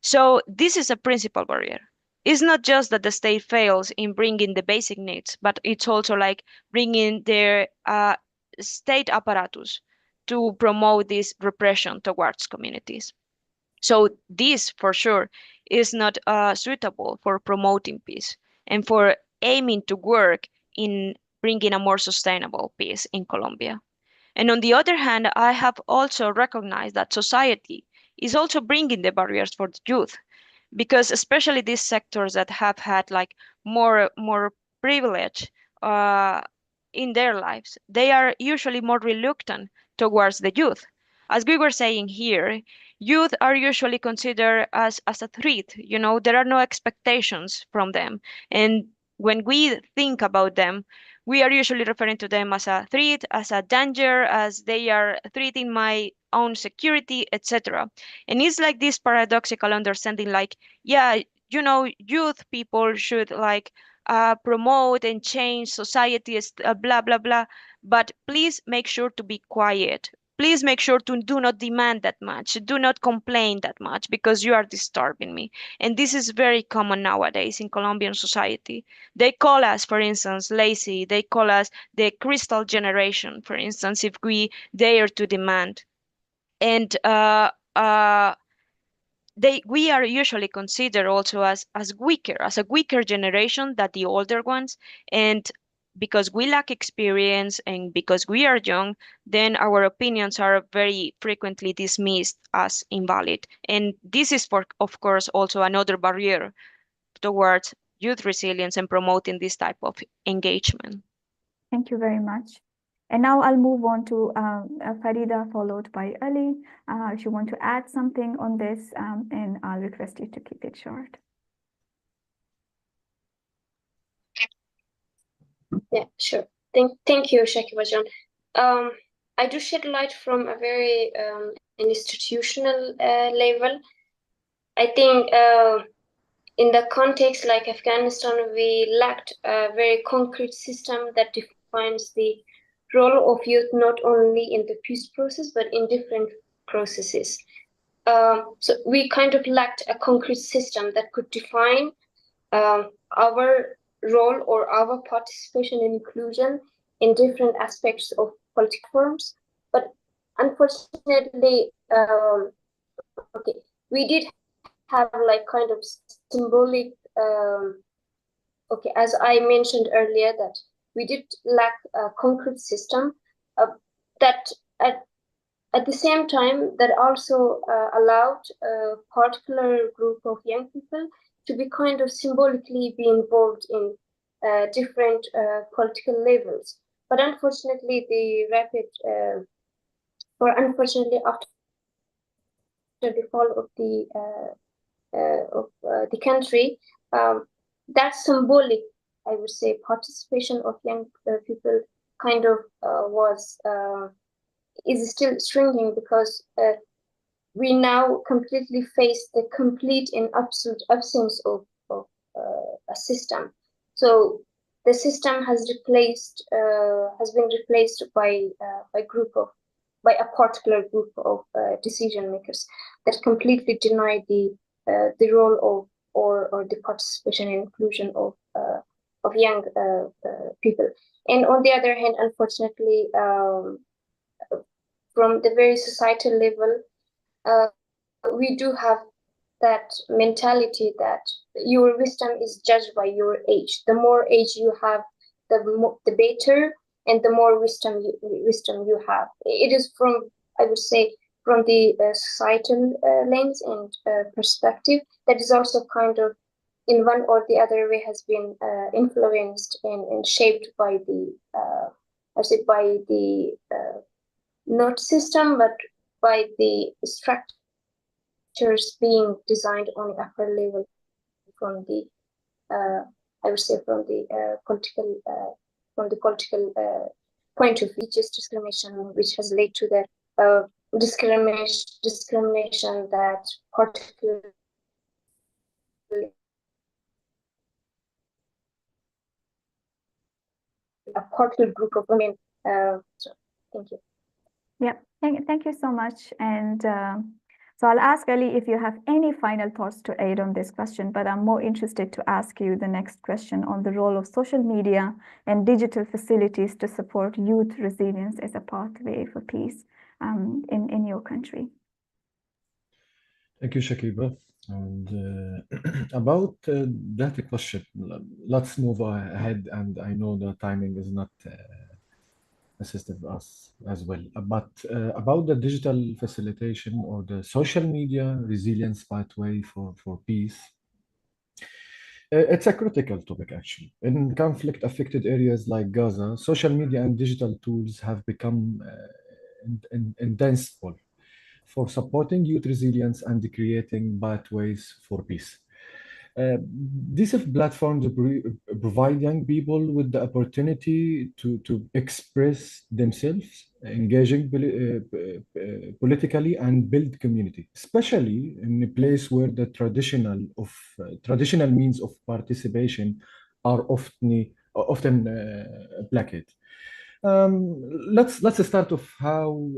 So this is a principal barrier. It's not just that the state fails in bringing the basic needs, but it's also like bringing their state apparatus to promote this repression towards communities. So this, for sure, is not suitable for promoting peace and for aiming to work in bringing a more sustainable peace in Colombia. And on the other hand, I have also recognized that society is also bringing the barriers for the youth, because especially these sectors that have had like more privilege uh, in their lives, they are usually more reluctant towards the youth. As we were saying here, youth are usually considered as a threat. You know, there are no expectations from them. And when we think about them, we are usually referring to them as a threat, as a danger, as they are threatening my own security, etc. And it's like this paradoxical understanding, like, yeah, you know, youth people should like promote and change society, blah, blah, blah. But please make sure to be quiet please make sure to do not demand that much, do not complain that much, because you are disturbing me. And this is very common nowadays in Colombian society. They call us, for instance, lazy. They call us the crystal generation, for instance, if we dare to demand. And we are usually considered also as a weaker generation than the older ones. And because we lack experience and because we are young, then our opinions are very frequently dismissed as invalid. And this is, of course, also another barrier towards youth resilience and promoting this type of engagement. Thank you very much. And now I'll move on to Farida, followed by Ali. If you want to add something on this, and I'll request you to keep it short. Yeah, sure. Thank you, Shakiba Jan. I do shed light from a very institutional level. I think in the context like Afghanistan, we lacked a very concrete system that defines the role of youth not only in the peace process but in different processes. So we kind of lacked a concrete system that could define our role or our participation and inclusion in different aspects of political forms. But unfortunately, okay, we did have like kind of symbolic, okay, as I mentioned earlier, that we did lack a concrete system that at the same time that also allowed a particular group of young people to be kind of symbolically be involved in different political levels. But unfortunately, unfortunately after the fall of the country, that symbolic, I would say, participation of young people kind of is still shrinking, because we now completely face the complete and absolute absence of a system. So the system has been replaced by a particular group of decision makers that completely deny the role of or the participation and inclusion of young people. And on the other hand, unfortunately, from the very societal level, we do have that mentality that your wisdom is judged by your age. The more age you have, the better, and the more wisdom you have. It is from, I would say, from the societal lens and perspective, that is also kind of in one or the other way has been influenced and shaped by the not system, but by the structures being designed on the upper level from the I would say from the political point of view, just discrimination, which has led to the discrimination that particularly a particular group of women. So thank you. Yeah, thank you so much. And so I'll ask Ali if you have any final thoughts to add on this question, but I'm more interested to ask you the next question on the role of social media and digital facilities to support youth resilience as a pathway for peace in your country. Thank you, Shakiba. And about that question, let's move ahead. And I know the timing is not assistive us as well. But about the digital facilitation or the social media resilience pathway for peace, it's a critical topic, actually. In conflict-affected areas like Gaza, social media and digital tools have become indispensable for supporting youth resilience and creating pathways for peace. These platforms provide young people with the opportunity to express themselves, engaging politically, and build community, especially in a place where the traditional means of participation are often blocked. Let's start off how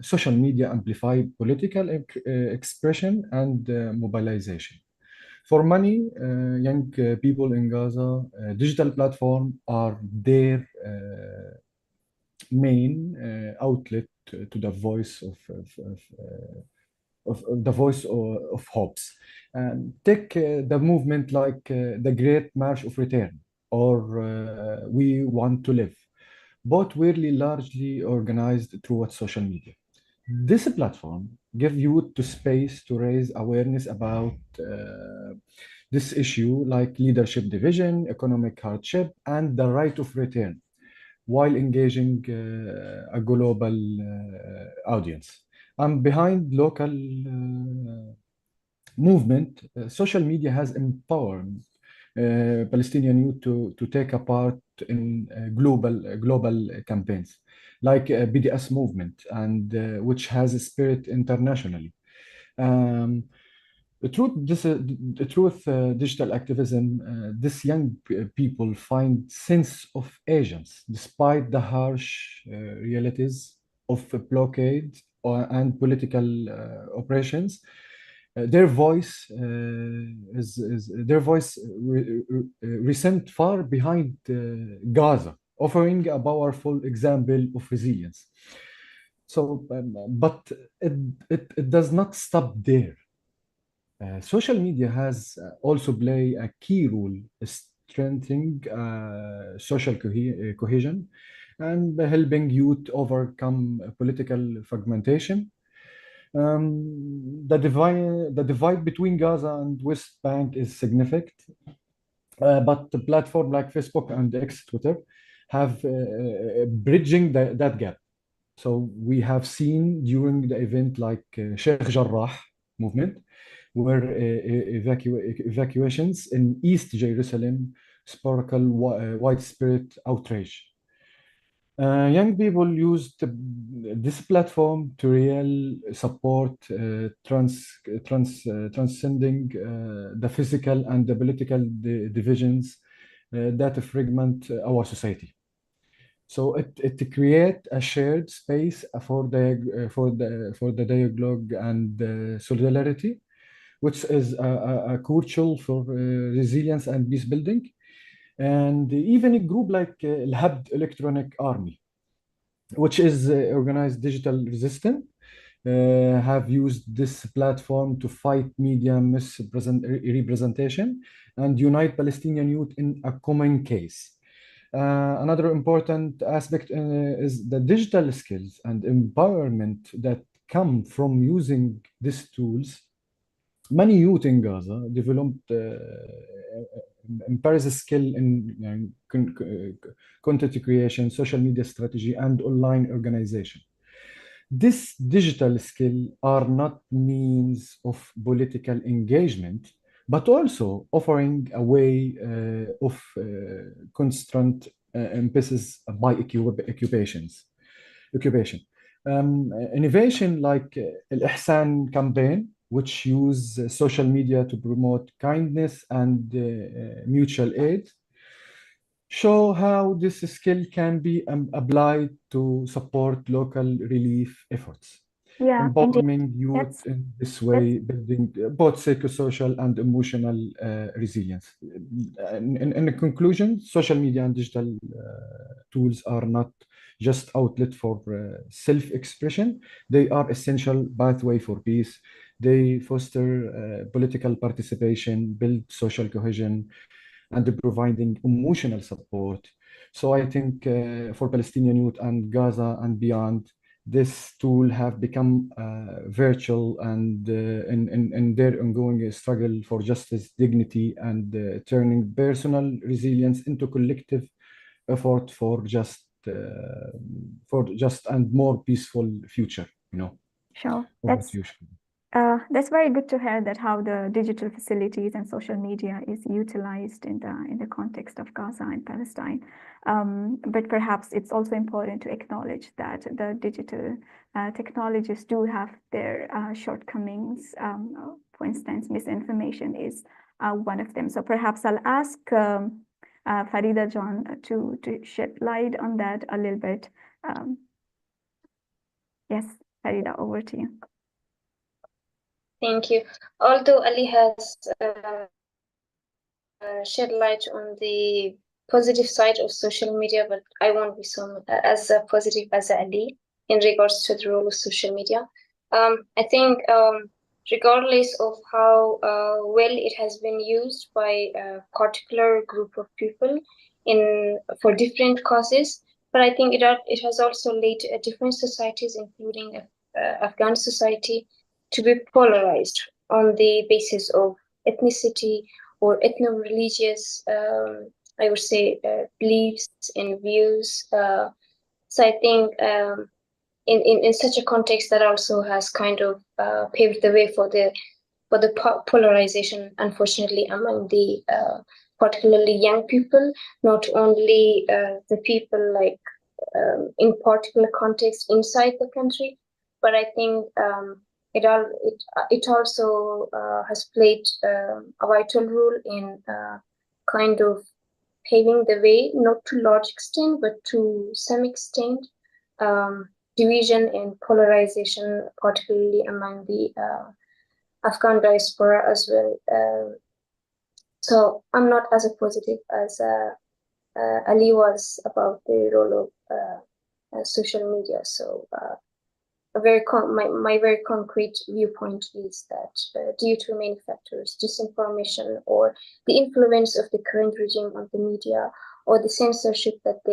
social media amplify political expression and mobilization. For many young people in Gaza, digital platforms are their main outlet to the voice of the voice of hopes. Take the movement like the Great March of Return or We Want to Live. Both were largely organized through social media. This platform gives youth to space to raise awareness about this issue like leadership division, economic hardship, and the right of return, while engaging a global audience. And behind local movement, social media has empowered Palestinian youth to take a part in global campaigns like BDS movement, and which has a spirit internationally. Um, digital activism, this young people find sense of agents despite the harsh realities of blockade and political operations. Their voice recent far behind Gaza, offering a powerful example of resilience. So, but it does not stop there. Social media has also play a key role strengthening social cohesion and helping youth overcome political fragmentation. The divide between Gaza and West Bank is significant, but the platform like Facebook and X, Twitter, have bridging that gap. So we have seen during the event like Sheikh Jarrah movement, where evacuations in East Jerusalem sparkle widespread outrage. Young people used this platform to real support transcending the physical and the political divisions that fragment our society. So it creates a shared space for the dialogue and solidarity, which is crucial for resilience and peace building. And even a group like Al-Habd Electronic Army, which is organized digital resistance, have used this platform to fight media misrepresentation and unite Palestinian youth in a common case. Another important aspect is the digital skills and empowerment that come from using these tools. Many youth in Gaza developed impressive skill in content creation, social media strategy, and online organization. This digital skill are not means of political engagement, but also offering a way of constant emphasis by occupation. Innovation like Al-Ihsan campaign, which use social media to promote kindness and mutual aid, show how this skill can be applied to support local relief efforts. Yeah, indeed. Empowering youth That's- in this way, building both psychosocial and emotional resilience. In conclusion, social media and digital tools are not just outlet for self-expression. They are essential pathway for peace. They foster political participation, build social cohesion, and providing emotional support. So I think for Palestinian youth and Gaza and beyond, this tool have become virtual and in their ongoing struggle for justice, dignity, and turning personal resilience into collective effort for just and more peaceful future. Sure. That's very good to hear that how the digital facilities and social media is utilized in the context of Gaza and Palestine. But perhaps it's also important to acknowledge that the digital technologies do have their shortcomings. For instance, misinformation is one of them. So perhaps I'll ask Farida John to shed light on that a little bit. Yes, Farida, over to you. Thank you. Although Ali has shed light on the positive side of social media, but I won't be so as positive as Ali in regards to the role of social media. I think regardless of how well it has been used by a particular group of people for different causes, but I think it has also led different societies, including Afghan society, to be polarized on the basis of ethnicity or ethno-religious, I would say, beliefs and views. So I think in such a context, that also has kind of paved the way for the polarization, unfortunately, among the particularly young people, not only the people like in particular context inside the country, but I think it also has played a vital role in kind of paving the way, not to large extent, but to some extent, division and polarization, particularly among the Afghan diaspora as well. So I'm not as positive as Ali was about the role of social media. So my very concrete viewpoint is that due to many factors, disinformation or the influence of the current regime on the media, or the censorship that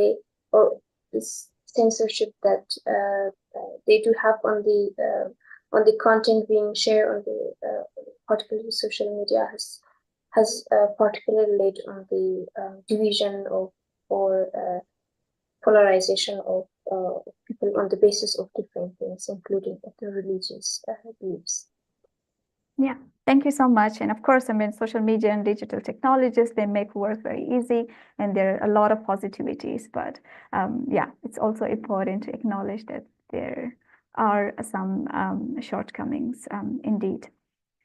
they do have on the content being shared on the particularly social media, has particularly led on the division of or polarization of people on the basis of different things, including ethno-religious beliefs. Yeah, thank you so much. And of course, I mean, social media and digital technologies, they make work very easy, and there are a lot of positivities. But yeah, it's also important to acknowledge that there are some shortcomings indeed.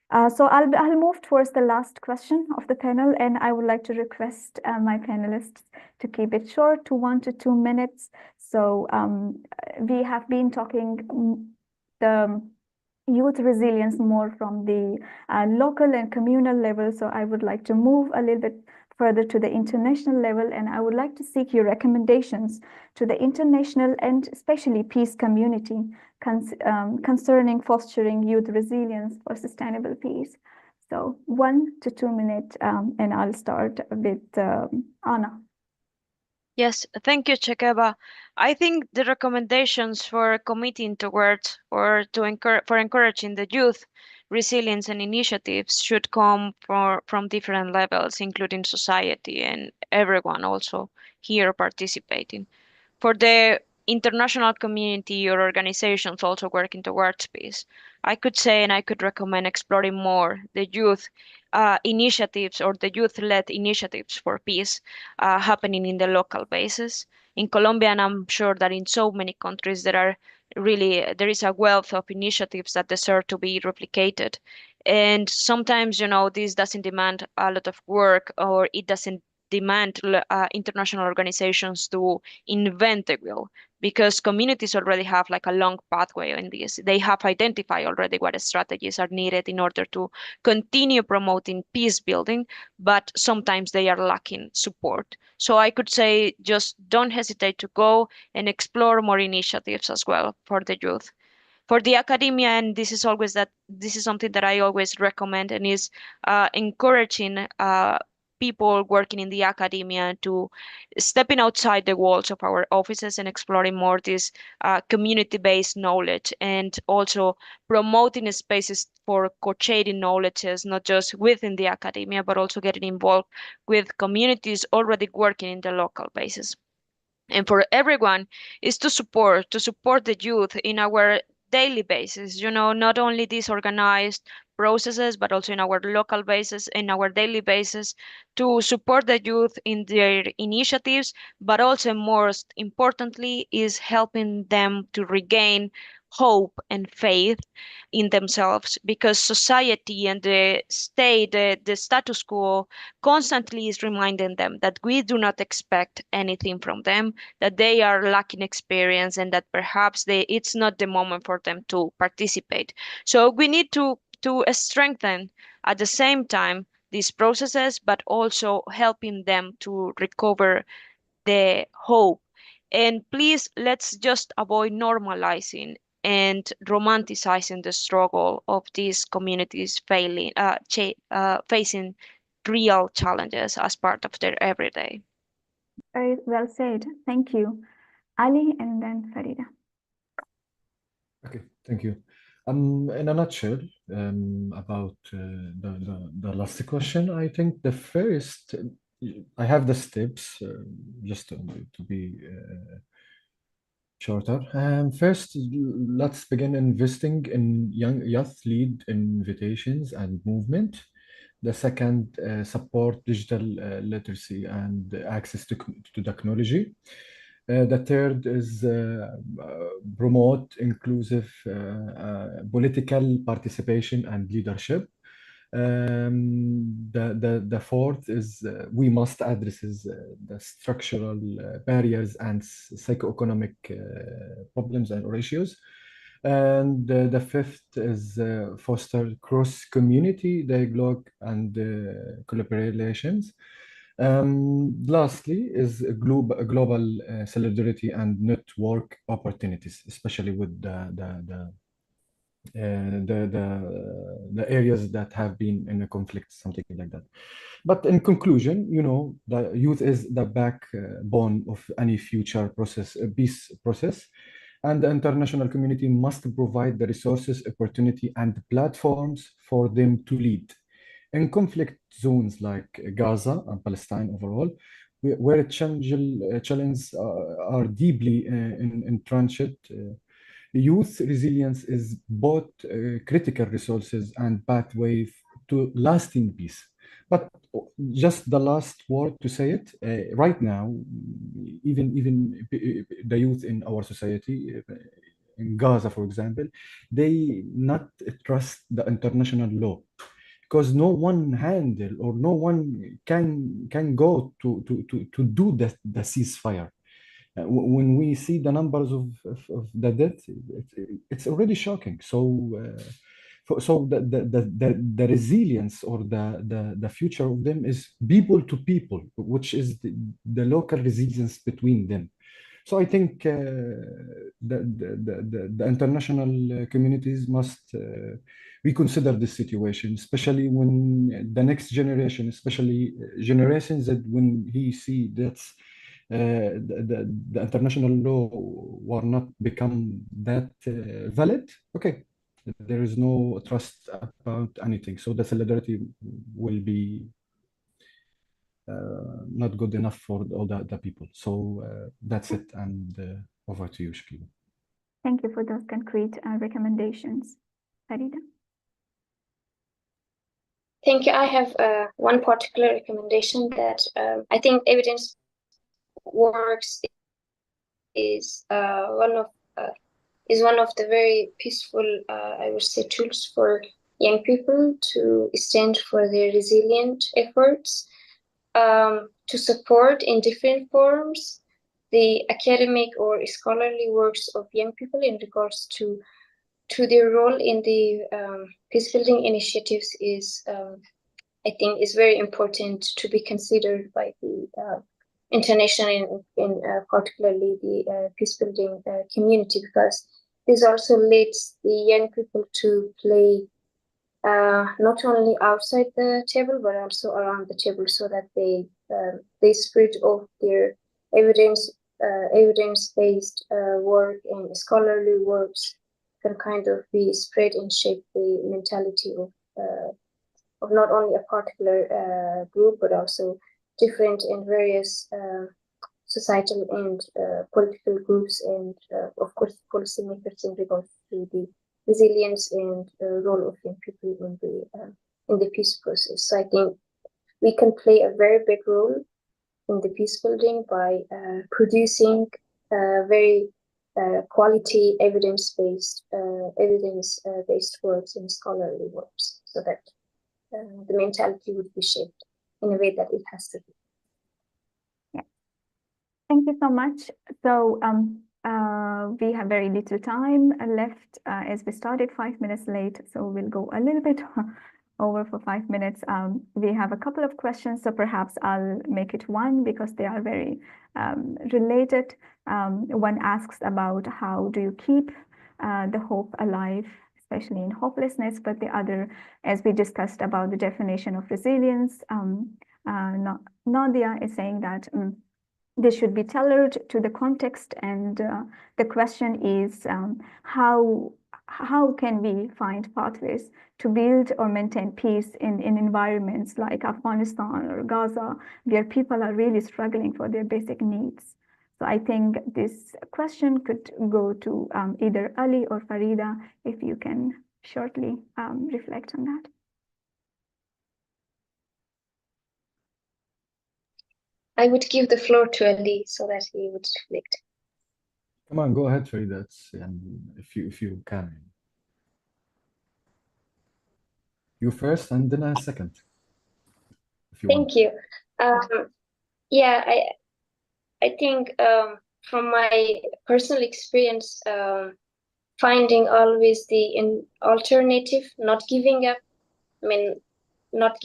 So I'll move towards the last question of the panel, and I would like to request my panelists to keep it short to 1 to 2 minutes. So we have been talking the youth resilience more from the local and communal level. So I would like to move a little bit further to the international level, and I would like to seek your recommendations to the international and especially peace community concerning fostering youth resilience for sustainable peace. So 1 to 2 minutes, and I'll start with Anna. Yes, thank you, Chekeba. I think the recommendations for committing towards or to encouraging the youth resilience and initiatives should come from different levels, including society and everyone also here participating. For the international community or organizations also working towards peace, I could say and I could recommend exploring more the youth initiatives or the youth-led initiatives for peace happening in the local basis. In Colombia, and I'm sure that in so many countries, there is a wealth of initiatives that deserve to be replicated. And sometimes, this doesn't demand a lot of work, or it doesn't demand international organizations to invent the wheel, because communities already have like a long pathway in this. They have identified already what strategies are needed in order to continue promoting peace building, but sometimes they are lacking support. So I could say just don't hesitate to go and explore more initiatives as well for the youth. For the academia, and this is something that I always recommend, and is encouraging people working in the academia to stepping outside the walls of our offices and exploring more this community-based knowledge, and also promoting spaces for co-sharing knowledges, not just within the academia, but also getting involved with communities already working in the local basis. And for everyone is to support the youth in our daily basis, not only these organized processes, but also in our local basis, in our daily basis, to support the youth in their initiatives, but also most importantly is helping them to regain hope and faith in themselves, because society and the state, the status quo constantly is reminding them that we do not expect anything from them, that they are lacking experience, and that perhaps it's not the moment for them to participate. So we need to strengthen at the same time these processes, but also helping them to recover the hope. And please, let's just avoid normalizing and romanticizing the struggle of these communities facing real challenges as part of their everyday. Very well said. Thank you. Ali and then Farida. Okay, thank you. In a nutshell, about the last question, I think the first, I have the steps just to be shorter. First, let's begin investing in young youth-led invitations and movement. The second, support digital literacy and access to technology. The third is promote inclusive political participation and leadership. The fourth is we must address the structural barriers and socioeconomic problems and issues. And the fifth is foster cross-community dialogue and collaborations. Lastly is global solidarity and network opportunities, especially with the areas that have been in a conflict, something like that. But in conclusion, the youth is the backbone of any future peace process, and the international community must provide the resources, opportunity, and platforms for them to lead. In conflict zones like Gaza and Palestine overall, where challenges are deeply entrenched, youth resilience is both critical resources and pathway to lasting peace. But just the last word to say it, right now, even the youth in our society, in Gaza, for example, they not trust the international law, because no one handle or no one can go to do the ceasefire. When we see the numbers of the death, it's already shocking. So the resilience or the future of them is people to people, which is the local resilience between them. So I think the international communities must reconsider this situation, especially when the next generation, especially generations that when he see that the international law will not become that valid, okay, there is no trust about anything. So the solidarity will be not good enough for all the people. So that's it, and over to you, Shakiba. Thank you for those concrete recommendations. Farida? Thank you. I have one particular recommendation that I think evidence works is one of the very peaceful, I would say, tools for young people to stand for their resilient efforts, to support in different forms the academic or scholarly works of young people in regards to their role in the peace building initiatives is, I think, is very important to be considered by the international and particularly the peace building community, because this also leads the young people to play not only outside the table but also around the table, so that they spread of their evidence-based work and scholarly works can kind of be spread and shape the mentality of not only a particular group but also different and various societal and political groups, and of course policymakers in regards to the resilience and role of young people in the peace process. So I think we can play a very big role in the peace building by producing very quality evidence-based works and scholarly works, so that the mentality would be shaped in a way that it has to be. Thank you so much. So we have very little time left as we started 5 minutes late, so we'll go a little bit over for 5 minutes. We have a couple of questions, so perhaps I'll make it one because they are very related. One asks about how do you keep the hope alive, especially in hopelessness, but the other, as we discussed about the definition of resilience, Nadia is saying that this should be tailored to the context, and the question is how can we find pathways to build or maintain peace in environments like Afghanistan or Gaza, where people are really struggling for their basic needs. So I think this question could go to either Ali or Farida, if you can shortly reflect on that. I would give the floor to Ali so that he would reflect. Come on, go ahead, Farida. If you can. You first and then a second. If you want. Thank you. Yeah, I think from my personal experience, finding always the alternative, not giving up. I mean, not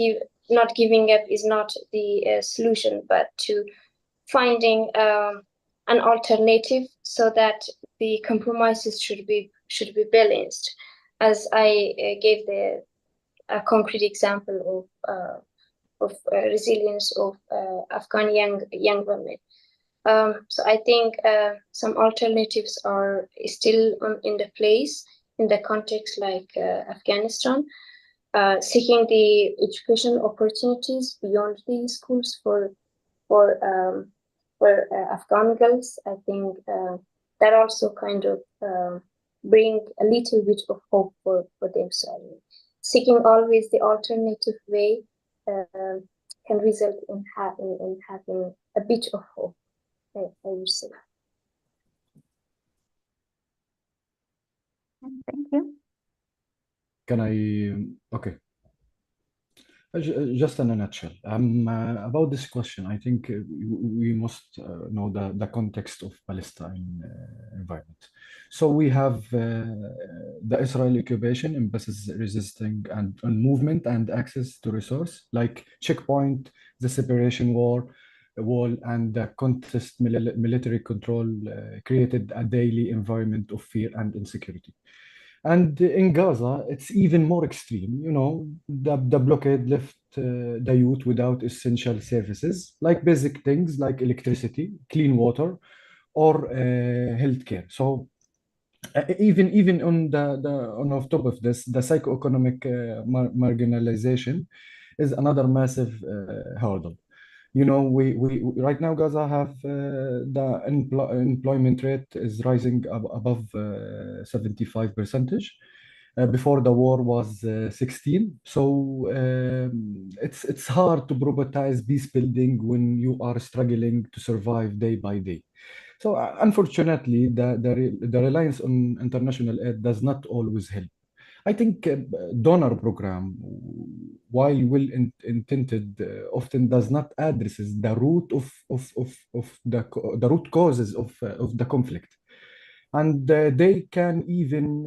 giving up is not the solution, but to finding an alternative so that the compromises should be balanced. As I gave a concrete example of resilience of Afghan young women. So I think some alternatives are still in the place in the context like Afghanistan, seeking the education opportunities beyond the schools for Afghan girls. I think that also kind of bring a little bit of hope for themselves. Seeking always the alternative way can result in having a bit of hope, I would say. Thank you. Can I? Okay. Just in a nutshell, about this question, I think we must know the context of Palestine environment. So we have the Israeli occupation imposes resisting and movement and access to resource like checkpoint, the separation wall, and the contest military control created a daily environment of fear and insecurity. And in Gaza, it's even more extreme. You know, the blockade left the youth without essential services, like basic things like electricity, clean water, or healthcare. So even on top of this, the socioeconomic marginalization is another massive hurdle. You know, we right now Gaza have the employment rate is rising above 75%. Before the war was 16. So it's hard to prioritize peace building when you are struggling to survive day by day. So unfortunately, the reliance on international aid does not always help. I think donor program, while well intended, often does not addresses the root of the root causes of the conflict, and they can even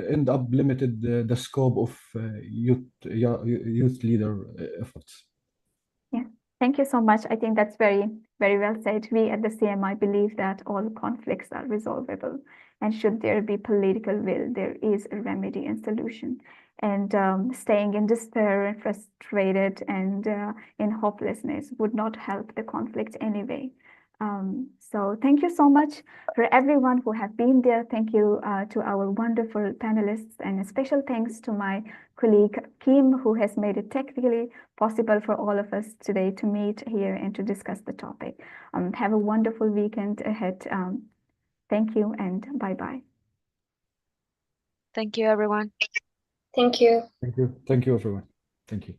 end up limited the scope of youth leader efforts. Yeah, thank you so much. I think that's very, very well said. We at the CMI believe that all conflicts are resolvable, and should there be political will, there is a remedy and solution. And staying in despair and frustrated and in hopelessness would not help the conflict anyway. So thank you so much for everyone who have been there. Thank you to our wonderful panelists, and a special thanks to my colleague Kim, who has made it technically possible for all of us today to meet here and to discuss the topic. Have a wonderful weekend ahead. Thank you and bye-bye. Thank you, everyone. Thank you. Thank you. Thank you, everyone. Thank you.